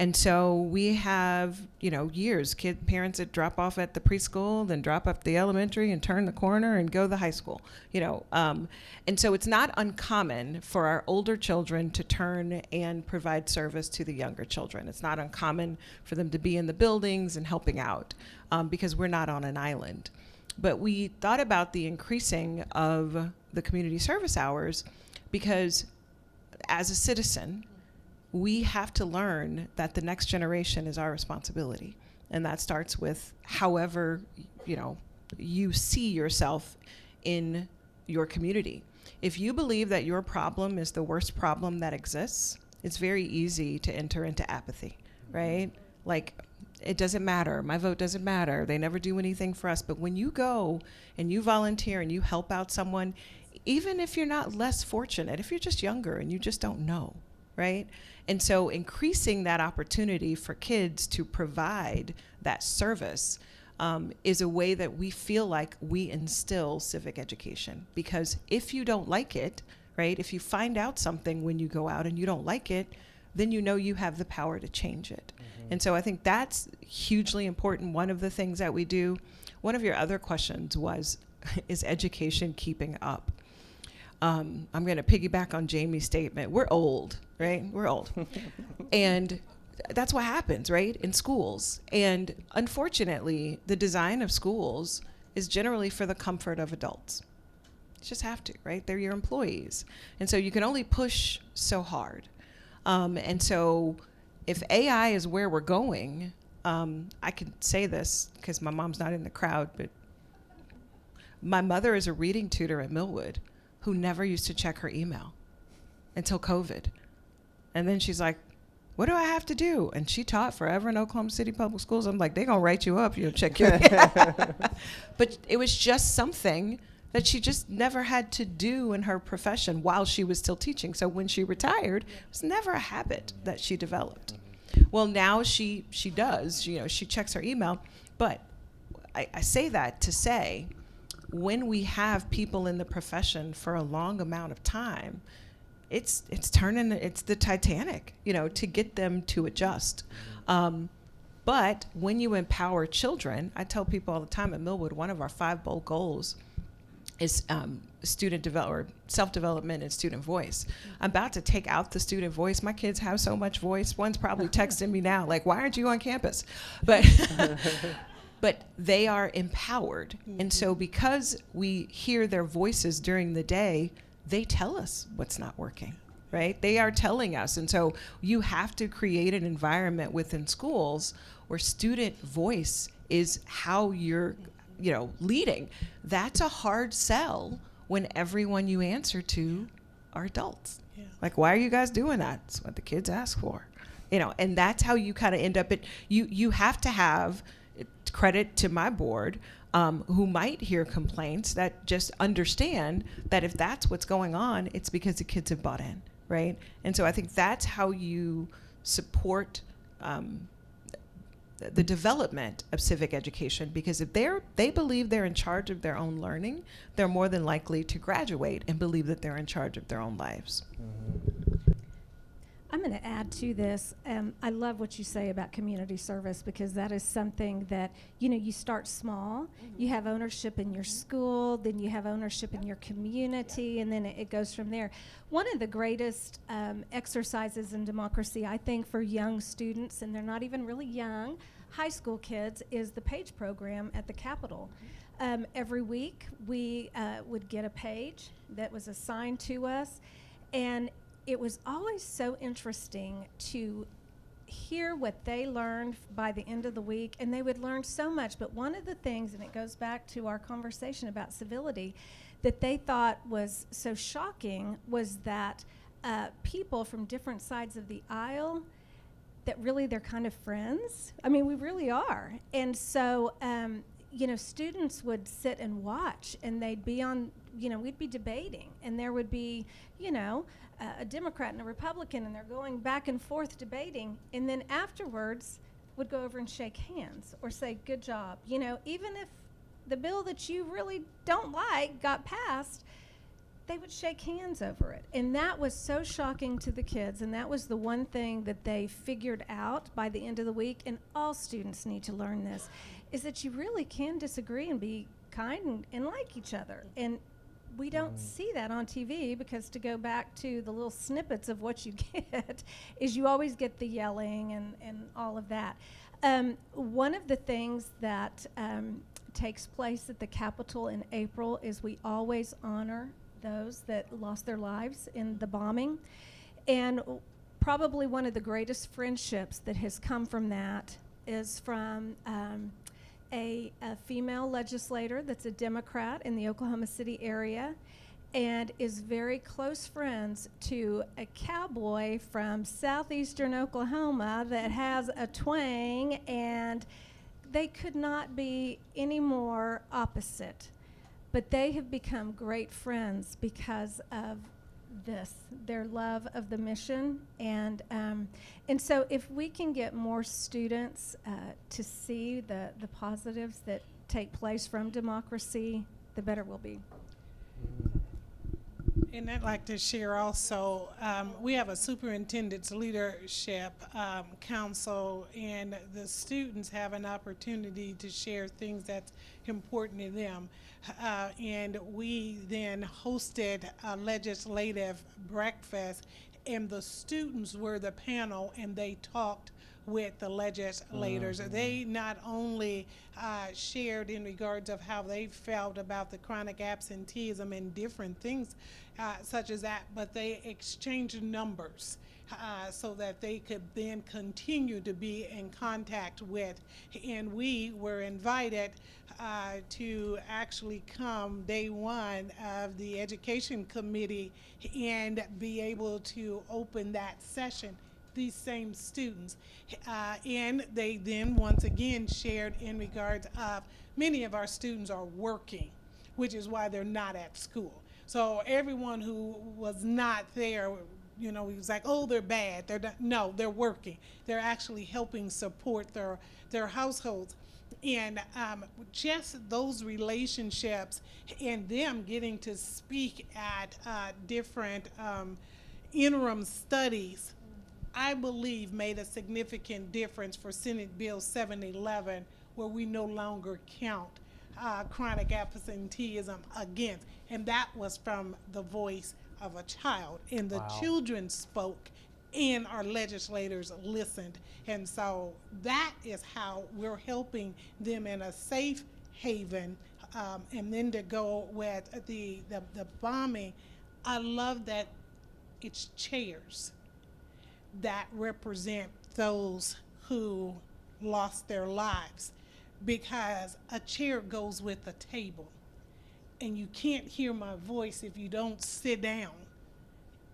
And so we have, years, parents that drop off at the preschool, then drop up the elementary and turn the corner and go to the high school, And so it's not uncommon for our older children to turn and provide service to the younger children. It's not uncommon for them to be in the buildings and helping out, because we're not on an island. But we thought about the increasing of the community service hours because as a citizen, we have to learn that the next generation is our responsibility. And that starts with however, you see yourself in your community. If you believe that your problem is the worst problem that exists, it's very easy to enter into apathy, right? Like, it doesn't matter. My vote doesn't matter. They never do anything for us. But when you go and you volunteer and you help out someone, even if you're not less fortunate, if you're just younger and you just don't know, right? And so increasing that opportunity for kids to provide that service is a way that we feel like we instill civic education. Because if you don't like it, right, if you find out something when you go out and you don't like it, then you know you have the power to change it. And so I think that's hugely important. One of the things that we do, one of your other questions was, is education keeping up? I'm going to piggyback on Jamie's statement. We're old, right? We're old. And that's what happens, right, in schools. And unfortunately, the design of schools is generally for the comfort of adults. You just have to, right? They're your employees. And so you can only push so hard. And so if AI is where we're going, I can say this because my mom's not in the crowd, but my mother is a reading tutor at Millwood who never used to check her email until COVID. And then she's like, what do I have to do? And she taught forever in Oklahoma City Public Schools. I'm like, they're going to write you up. Check your But it was just something that she just never had to do in her profession while she was still teaching. So when she retired, it was never a habit that she developed. Well, now she does. She checks her email. But I say that to say, when we have people in the profession for a long amount of time, it's the Titanic, to get them to adjust. But when you empower children, I tell people all the time at Millwood, one of our 5 bold goals is self-development and student voice. I'm about to take out the student voice. My kids have so much voice. One's probably texting me now, like, why aren't you on campus? But but they are empowered. And so because we hear their voices during the day, they tell us what's not working, right? They are telling us. And so you have to create an environment within schools where student voice is how you're, leading. That's a hard sell when everyone you answer to are adults. Yeah. Like, why are you guys doing that? It's what the kids ask for, and that's how you kind of end up you have to have credit to my board, who might hear complaints, that just understand that if that's what's going on, it's because the kids have bought in, right? And so I think that's how you support the development of civic education, because if they believe they're in charge of their own learning, they're more than likely to graduate and believe that they're in charge of their own lives. I'm going to add to this. I love what you say about community service, because that is something that, you start small. You have ownership in your school, then you have ownership in your community, and then it goes from there. One of the greatest exercises in democracy, I think, for young students, and they're not even really young, high school kids, is the page program at the Capitol. Every week, we would get a page that was assigned to us, and it was always so interesting to hear what they learned by the end of the week, and they would learn so much. But one of the things, and it goes back to our conversation about civility, that they thought was so shocking was that people from different sides of the aisle, that really they're kind of friends. I mean, we really are. And so, students would sit and watch, and they'd be on, we'd be debating, and there would be, a Democrat and a Republican, and they're going back and forth debating, and then afterwards would go over and shake hands or say, good job. Even if the bill that you really don't like got passed, they would shake hands over it. And that was so shocking to the kids, and that was the one thing that they figured out by the end of the week, and all students need to learn this, is that you really can disagree and be kind and like each other. And we don't see that on TV, because to go back to the little snippets of what you get is you always get the yelling and all of that. One of the things that takes place at the Capitol in April is we always honor those that lost their lives in the bombing. And probably one of the greatest friendships that has come from that is from a female legislator that's a Democrat in the Oklahoma City area, and is very close friends to a cowboy from southeastern Oklahoma that has a twang, and they could not be any more opposite. But they have become great friends because of this, their love of the mission. And so if we can get more students to see the positives that take place from democracy, the better we'll be. And I'd like to share also, we have a superintendent's leadership council, and the students have an opportunity to share things that's important to them. And we then hosted a legislative breakfast, and the students were the panel, and they talked with the legislators. They not only shared in regards of how they felt about the chronic absenteeism and different things such as that, but they exchanged numbers so that they could then continue to be in contact with. And we were invited to actually come day one of the education committee and be able to open that session. These same students, and they then once again shared in regards of many of our students are working, which is why they're not at school. So everyone who was not there, he was like, oh, they're bad. They're not. No, they're working. They're actually helping support their households. And just those relationships and them getting to speak at different interim studies, I believe made a significant difference for Senate Bill 711, where we no longer count chronic absenteeism against. And that was from the voice of a child. And the children spoke, and our legislators listened. And so that is how we're helping them in a safe haven. And then to go with the bombing, I love that it's chairs that represent those who lost their lives, because a chair goes with a table, and you can't hear my voice if you don't sit down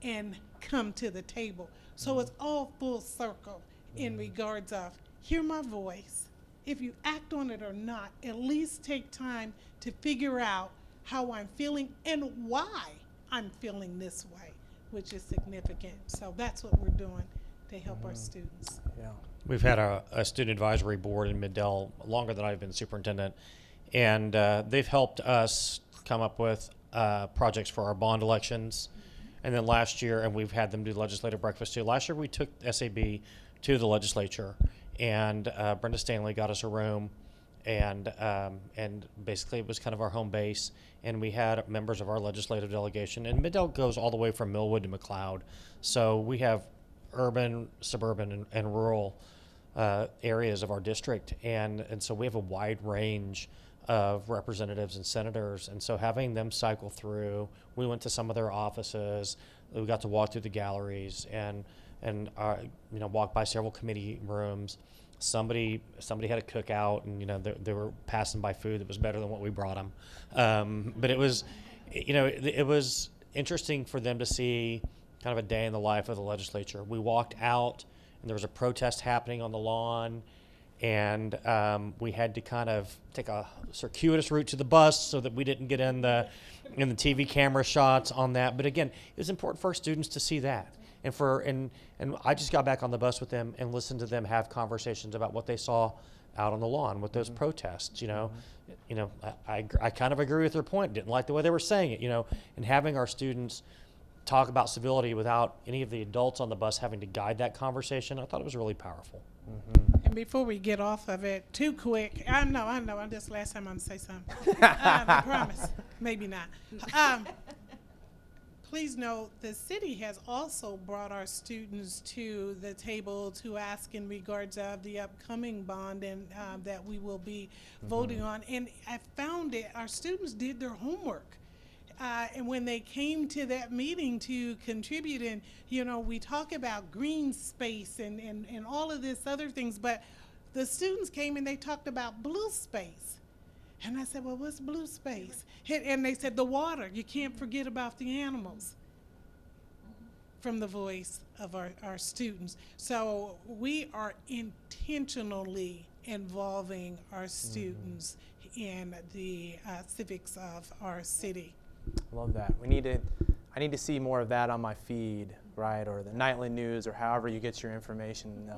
and come to the table. So it's all full circle in regards of hear my voice. If you act on it or not, at least take time to figure out how I'm feeling and why I'm feeling this way, which is significant. So that's what we're doing to help our students. Yeah. We've had a student advisory board in Middell longer than I've been superintendent, and they've helped us come up with projects for our bond elections. And then last year, and we've had them do legislative breakfast too. Last year we took SAB to the legislature, and Brenda Stanley got us a room, and basically it was kind of our home base. And we had members of our legislative delegation, and Middell goes all the way from Millwood to McLeod, so we have urban, suburban, and rural areas of our district, and so we have a wide range of representatives and senators, and so having them cycle through, we went to some of their offices, we got to walk through the galleries, and walk by several committee rooms. Somebody had a cookout, and they were passing by food that was better than what we brought them. But it was, it was interesting for them to see kind of a day in the life of the legislature. We walked out, and there was a protest happening on the lawn, and we had to kind of take a circuitous route to the bus so that we didn't get in the TV camera shots on that. But again, it was important for our students to see that. And I just got back on the bus with them and listened to them have conversations about what they saw out on the lawn with those protests. I kind of agree with their point. Didn't like the way they were saying it. And having our students talk about civility without any of the adults on the bus having to guide that conversation, I thought it was really powerful. And before we get off of it too quick, I know. This last time I'm gonna say something. I promise. Maybe not. Please note, the city has also brought our students to the table to ask in regards of the upcoming bond and that we will be voting on. And I found it, our students did their homework. And when they came to that meeting to contribute, and we talk about green space and all of this other things, but the students came and they talked about blue space. And I said, well, what's blue space? And they said, the water. You can't forget about the animals. From the voice of our students. So we are intentionally involving our students in the civics of our city. Love that. I need to see more of that on my feed, right, or the nightly news, or however you get your information.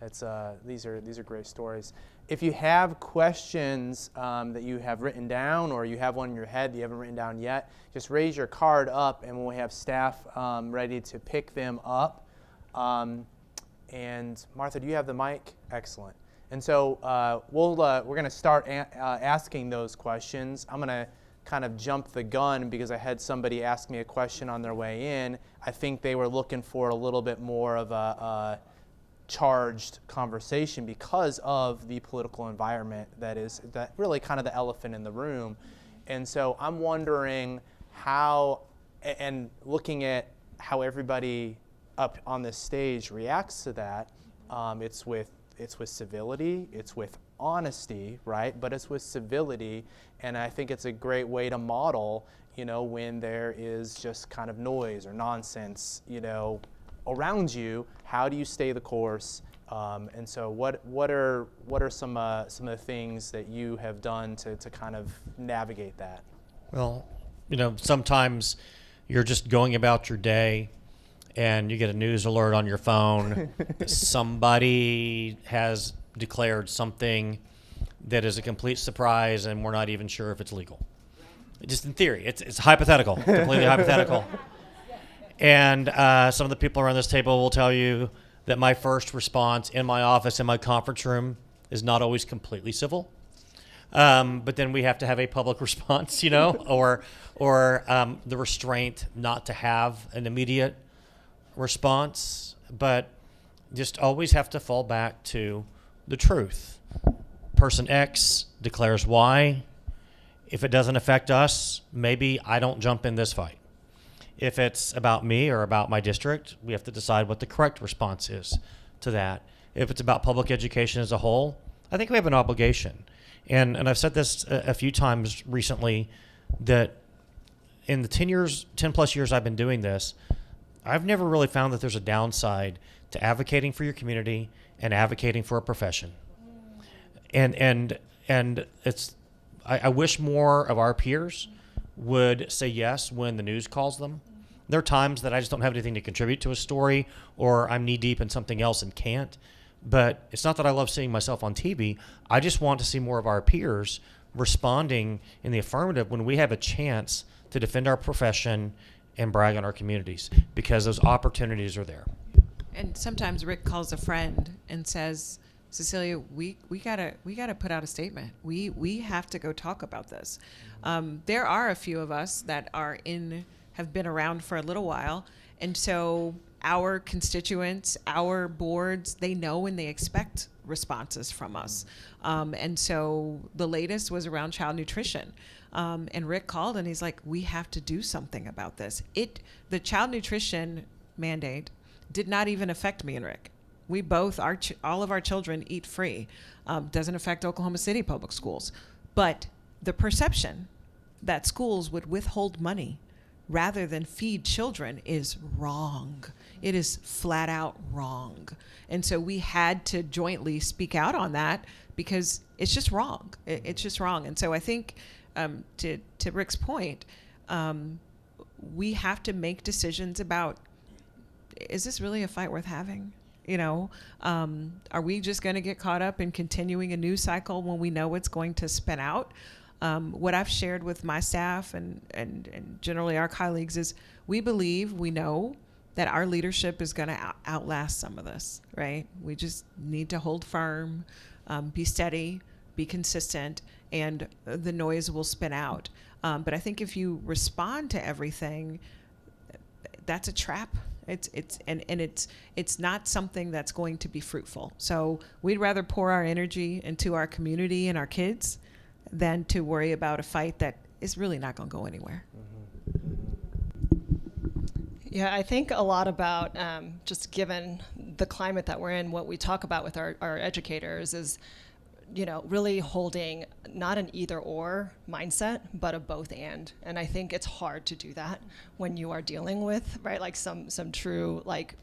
These are great stories. If you have questions that you have written down, or you have one in your head that you haven't written down yet, just raise your card up, and we'll have staff ready to pick them up. And Martha, do you have the mic? Excellent. And so we're going to start asking those questions. I'm going to kind of jump the gun because I had somebody ask me a question on their way in. I think they were looking for a little bit more of a charged conversation because of the political environment that really kind of the elephant in the room. And so I'm wondering how, and looking at how everybody up on this stage reacts to that, it's with civility, it's with honesty, right? But it's with civility, and I think it's a great way to model, when there is just kind of noise or nonsense, around you. How do you stay the course? And so what are some of the things that you have done to kind of navigate that? Well, sometimes you're just going about your day and you get a news alert on your phone. Somebody has declared something that is a complete surprise, and we're not even sure if it's legal. Just in theory, it's hypothetical, completely hypothetical. And some of the people around this table will tell you that my first response in my office, in my conference room, is not always completely civil. But then we have to have a public response, or the restraint not to have an immediate response. But just always have to fall back to the truth. Person X declares Y. If it doesn't affect us, maybe I don't jump in this fight. If it's about me or about my district, we have to decide what the correct response is to that. If it's about public education as a whole, I think we have an obligation. And I've said this a few times recently, that in the 10 plus years I've been doing this, I've never really found that there's a downside to advocating for your community and advocating for a profession. And it's, I wish more of our peers would say yes when the news calls them. There are times that I just don't have anything to contribute to a story, or I'm knee deep in something else and can't. But it's not that I love seeing myself on TV. I just want to see more of our peers responding in the affirmative when we have a chance to defend our profession and brag on our communities, because those opportunities are there. And sometimes Rick calls a friend and says, Cecilia, we gotta put out a statement. We have to go talk about this. There are a few of us that have been around for a little while, and so our constituents, our boards, they know and they expect responses from us. And so the latest was around child nutrition. And Rick called and he's like, we have to do something about this. The child nutrition mandate did not even affect me and Rick. We both, all of our children eat free. Doesn't affect Oklahoma City public schools. But the perception that schools would withhold money rather than feed children is wrong. It is flat out wrong. And so we had to jointly speak out on that because it's just wrong. It's just wrong. And so I think to Rick's point, we have to make decisions about, is this really a fight worth having? Are we just going to get caught up in continuing a news cycle when we know it's going to spin out? What I've shared with my staff and generally our colleagues is we know that our leadership is going to outlast some of this, right? We just need to hold firm, be steady, be consistent, and the noise will spin out. But I think if you respond to everything, that's a trap. It's not something that's going to be fruitful. So we'd rather pour our energy into our community and our kids than to worry about a fight that is really not going to go anywhere. Yeah, I think a lot about just given the climate that we're in, what we talk about with our educators is, really holding not an either or mindset, but a both and. And I think it's hard to do that when you are dealing with, right, like some true, like,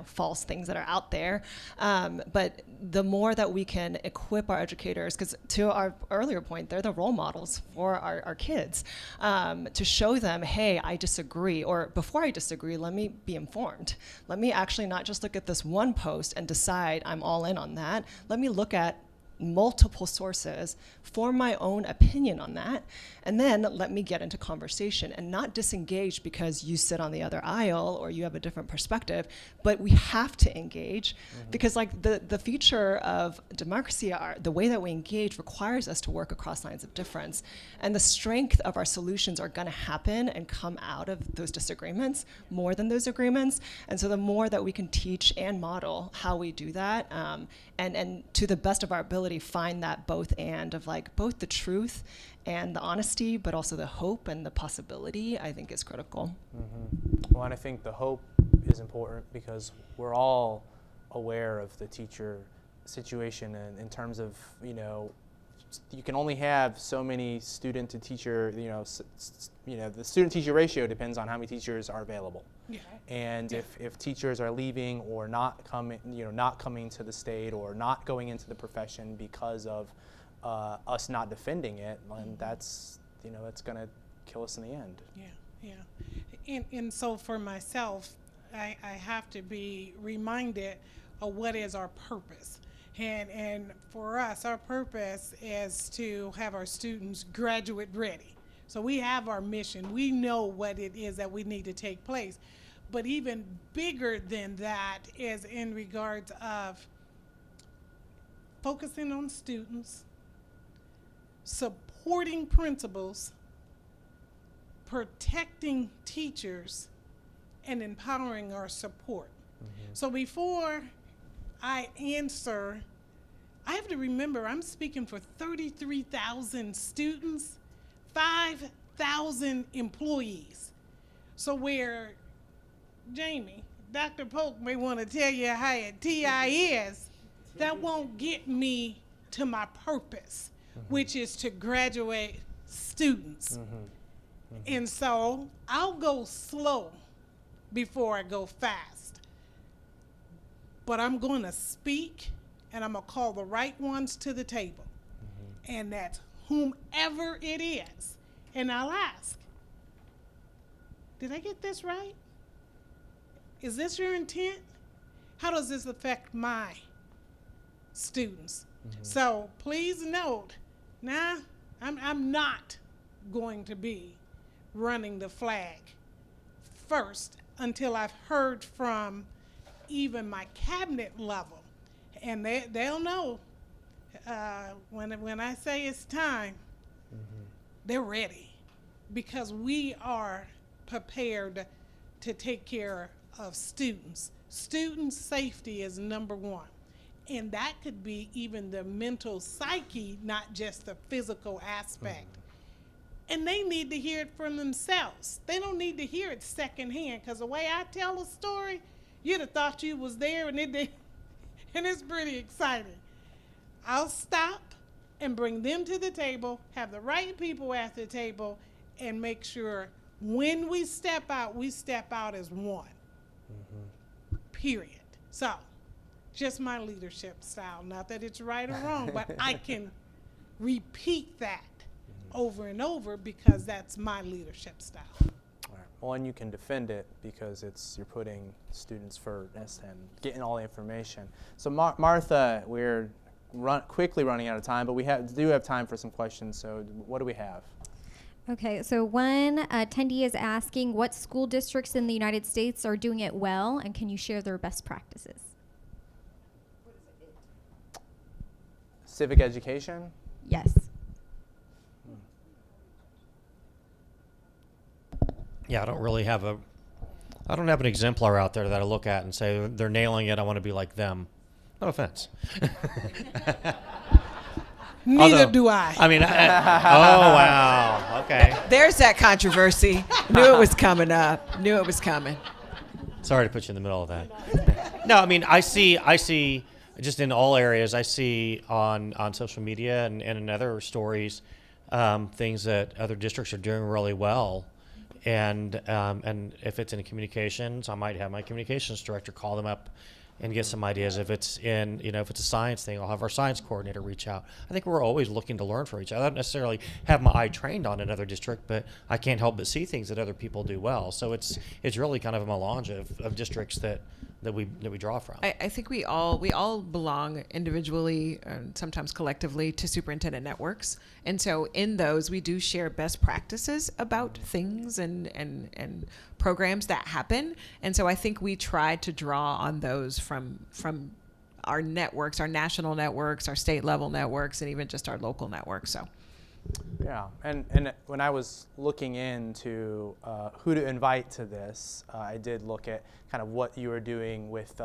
false things that are out there. But the more that we can equip our educators, because to our earlier point, they're the role models for our kids, to show them, hey, I disagree, or before I disagree, let me be informed. Let me actually not just look at this one post and decide I'm all in on that. Let me look at multiple sources, form my own opinion on that, and then let me get into conversation and not disengage because you sit on the other aisle or you have a different perspective, but we have to engage because like the future of democracy, the way that we engage requires us to work across lines of difference, and the strength of our solutions are going to happen and come out of those disagreements more than those agreements. And so the more that we can teach and model how we do that, and to the best of our ability find that both and of like both the truth and the honesty, but also the hope and the possibility, I think is critical. Well, and I think the hope is important because we're all aware of the teacher situation in terms of, you can only have so many student to teacher, the student teacher ratio depends on how many teachers are available. Yeah. And if teachers are leaving or not coming to the state or not going into the profession because of us not defending it, then that's going to kill us in the end. Yeah. And so for myself, I have to be reminded of what is our purpose. And for us, our purpose is to have our students graduate ready. So we have our mission. We know what it is that we need to take place. But even bigger than that is in regards of focusing on students, supporting principals, protecting teachers, and empowering our support. So before I answer, I have to remember I'm speaking for 33,000 students, 5,000 employees. So where Jamie, Dr. Polk may want to tell you how a TI is, that won't get me to my purpose, which is to graduate students. And so I'll go slow before I go fast. But I'm going to speak, and I'm going to call the right ones to the table. And that's whomever it is. And I'll ask, did I get this right? Is this your intent? How does this affect my students? So please note, now I'm not going to be running the flag first until I've heard from even my cabinet level. And they'll know when I say it's time, they're ready, because we are prepared to take care of students. Student safety is number one. And that could be even the mental psyche, not just the physical aspect. And they need to hear it from themselves. They don't need to hear it secondhand, because the way I tell a story, you'd have thought you was there, and it's pretty exciting. I'll stop and bring them to the table, have the right people at the table, and make sure When we step out as one. Period. So, just my leadership style. Not that it's right or wrong, but I can repeat that over and over because that's my leadership style. All right. Well, and you can defend it because you're putting students first and getting all the information. So Martha, we're quickly running out of time, but we do have time for some questions. So what do we have? Okay, so one attendee is asking what school districts in the United States are doing it well, and can you share their best practices? Civic education? Yes. Yeah, I don't have an exemplar out there that I look at and say they're nailing it. I want to be like them. No offense. Neither do I. I mean, oh wow. Okay. There's that controversy. Knew it was coming up. Knew it was coming. Sorry to put you in the middle of that. No, I mean, I see just in all areas. I see on social media and in other stories things that other districts are doing really well. And if it's in communications, I might have my communications director call them up and get some ideas. If it's if it's a science thing, I'll have our science coordinator reach out. I think we're always looking to learn from each other. I don't necessarily have my eye trained on another district, but I can't help but see things that other people do well. So it's really kind of a melange of districts that we draw from. I think we all belong individually and sometimes collectively to superintendent networks, and so in those we do share best practices about things and programs that happen. And so I think we try to draw on those from our networks, our national networks, our state level networks, and even just our local networks. So. Yeah, and when I was looking into who to invite to this, I did look at kind of what you were doing with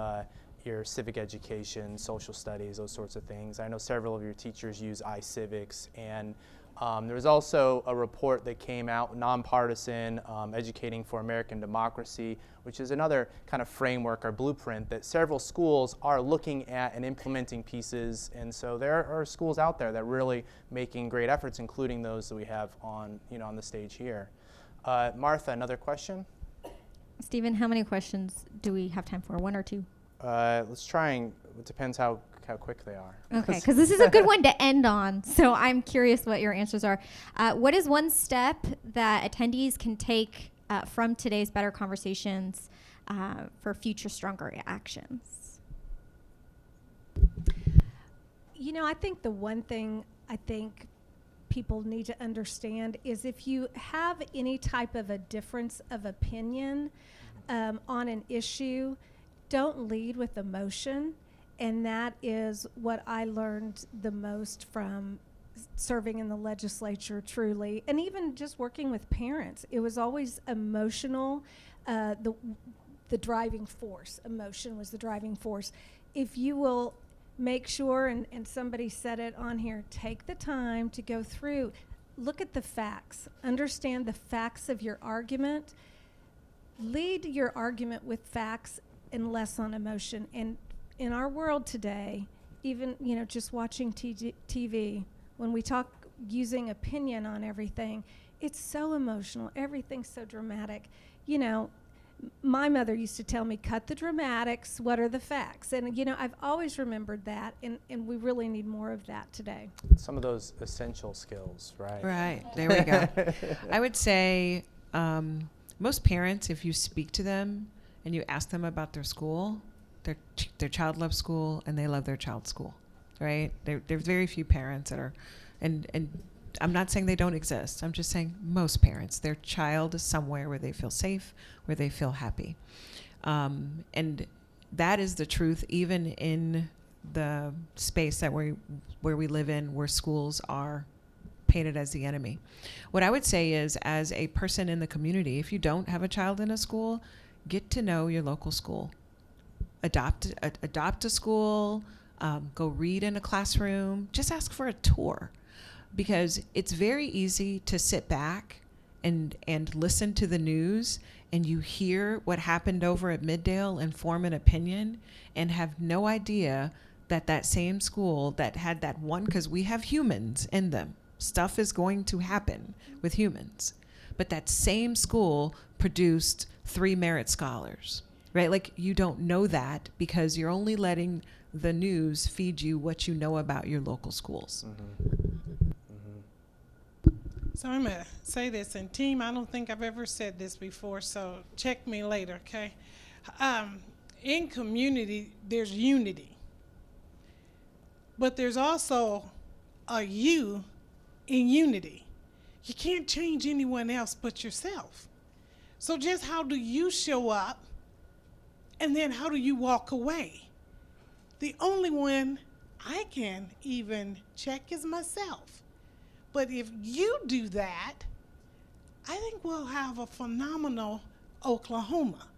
your civic education, social studies, those sorts of things. I know several of your teachers use iCivics, and there was also a report that came out, nonpartisan, Educating for American Democracy, which is another kind of framework or blueprint that several schools are looking at and implementing pieces. And so there are schools out there that are really making great efforts, including those that we have on the stage here. Martha, another question? Stephen, how many questions do we have time for? One or two? Let's try and, it depends how quick they are. Okay, because this is a good one to end on, so I'm curious what your answers are. What is one step that attendees can take from today's better conversations for future stronger actions? I think the one thing I think people need to understand is if you have any type of a difference of opinion on an issue, don't lead with emotion. And that is what I learned the most from serving in the legislature, truly, and even just working with parents. It was always emotional, the driving force. Emotion was the driving force. If you will make sure, and somebody said it on here, take the time to go through, look at the facts, understand the facts of your argument, lead your argument with facts and less on emotion. And in our world today, even just watching TV, when we talk using opinion on everything, it's so emotional. Everything's so dramatic. My mother used to tell me, cut the dramatics, what are the facts? And I've always remembered that, and we really need more of that today. Some of those essential skills, right? Right, there we go. I would say most parents, if you speak to them and you ask them about their school, their child loves school and they love their child's school, right? There's very few parents that are, and I'm not saying they don't exist. I'm just saying most parents, their child is somewhere where they feel safe, where they feel happy. And that is the truth even in the space that where we live in, where schools are painted as the enemy. What I would say is, as a person in the community, if you don't have a child in a school, get to know your local school. Adopt a school, go read in a classroom, just ask for a tour, because it's very easy to sit back and listen to the news and you hear what happened over at Middale and form an opinion and have no idea that same school that had that one, because we have humans in them, stuff is going to happen with humans. but that same school produced 3 merit scholars, right? Like, you don't know that because you're only letting the news feed you what you know about your local schools. So I'm going to say this, and team, I don't think I've ever said this before, so check me later, okay? In community, there's unity. But there's also a you in unity. You can't change anyone else but yourself. So just how do you show up, and then how do you walk away? The only one I can even check is myself. But if you do that, I think we'll have a phenomenal Oklahoma.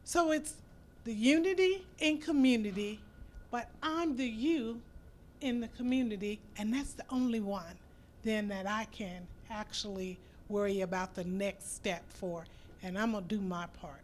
So it's the unity in community, but I'm the you in the community, and that's the only one then that I can actually worry about the next step for, and I'm gonna do my part.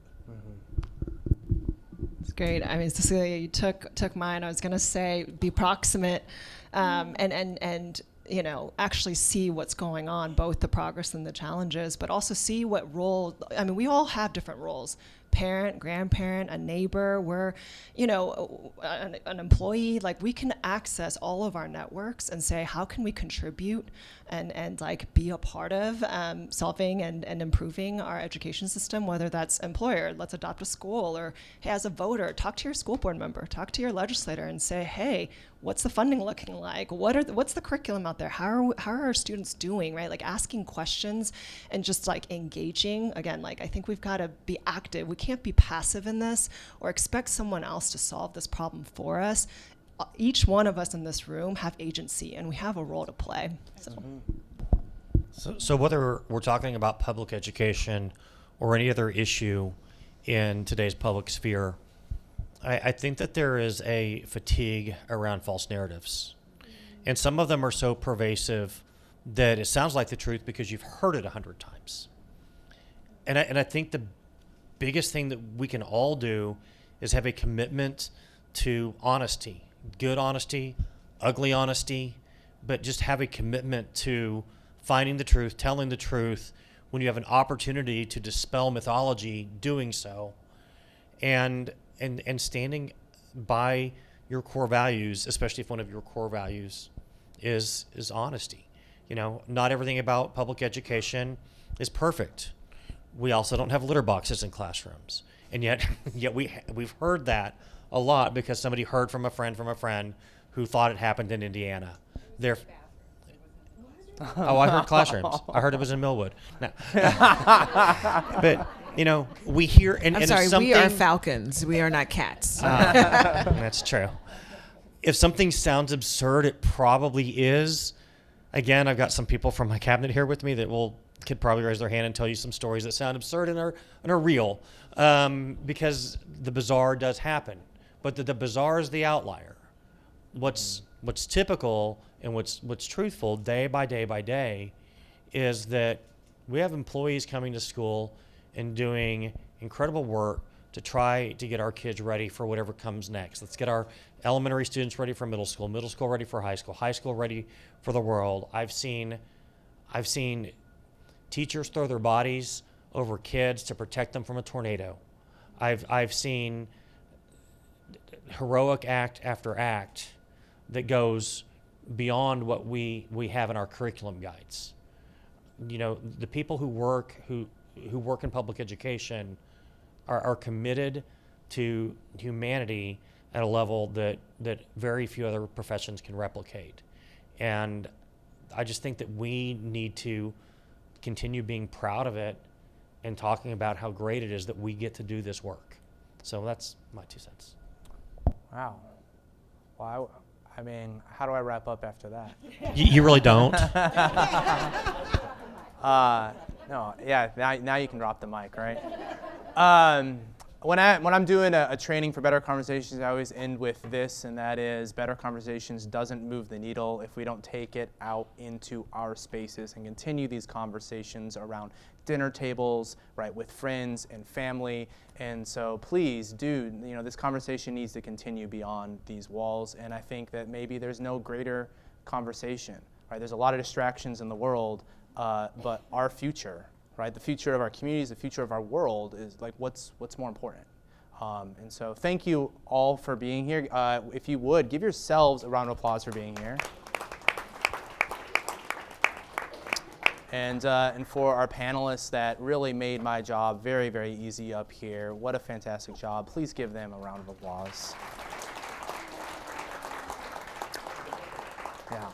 It's great. I mean, Cecilia, you took mine. I was gonna say be proximate, and you know, actually see what's going on, both the progress and the challenges, but also see what role. I mean, we all have different roles. Parent, grandparent, a neighbor, we're, you know, an employee. Like, we can access all of our networks and say, how can we contribute and like be a part of solving and improving our education system, whether that's employer, let's adopt a school, or hey, as a voter, talk to your school board member, talk to your legislator and say, hey, what's the funding looking like? What's the curriculum out there? How are our students doing, right? Like, asking questions and just like engaging. Again, like, I think we've got to be active. We can't be passive in this or expect someone else to solve this problem for us. Each one of us in this room have agency, and we have a role to play. So whether we're talking about public education or any other issue in today's public sphere, I think that there is a fatigue around false narratives. And some of them are so pervasive that it sounds like the truth because you've heard it 100 times. And I think the biggest thing that we can all do is have a commitment to honesty, good honesty, ugly honesty, but just have a commitment to finding the truth, telling the truth when you have an opportunity to dispel mythology, doing so, and standing by your core values, especially if one of your core values is honesty. You know, not everything about public education is perfect. We also don't have litter boxes in classrooms, and yet we've heard that a lot because somebody heard from a friend who thought it happened in Indiana. Oh, I heard classrooms. I heard it was in Millwood. No. But you know, we hear and I'm sorry, if something, we are falcons. We are not cats. that's true. If something sounds absurd, it probably is. Again, I've got some people from my cabinet here with me that could probably raise their hand and tell you some stories that sound absurd and are real, because the bizarre does happen. But the bizarre is the outlier. What's typical and what's truthful day by day is that we have employees coming to school and doing incredible work to try to get our kids ready for whatever comes next. Let's get our elementary students ready for middle school ready for high school ready for the world. I've seen teachers throw their bodies over kids to protect them from a tornado. I've seen heroic act after act that goes beyond what we have in our curriculum guides. You know, the people who work in public education are committed to humanity at a level that very few other professions can replicate. And I just think that we need to continue being proud of it and talking about how great it is that we get to do this work. So that's my 2 cents. Wow. Well, I mean, how do I wrap up after that? You really don't? No, yeah, now you can drop the mic, right? When I'm doing a training for Better Conversations, I always end with this, and that is Better Conversations doesn't move the needle if we don't take it out into our spaces and continue these conversations around dinner tables, right, with friends and family. And so please do, you know, this conversation needs to continue beyond these walls, and I think that maybe there's no greater conversation, right? There's a lot of distractions in the world, but our future, right? The future of our communities, the future of our world is like what's more important. And so thank you all for being here. If you would, give yourselves a round of applause for being here. And for our panelists that really made my job very, very easy up here. What a fantastic job. Please give them a round of applause.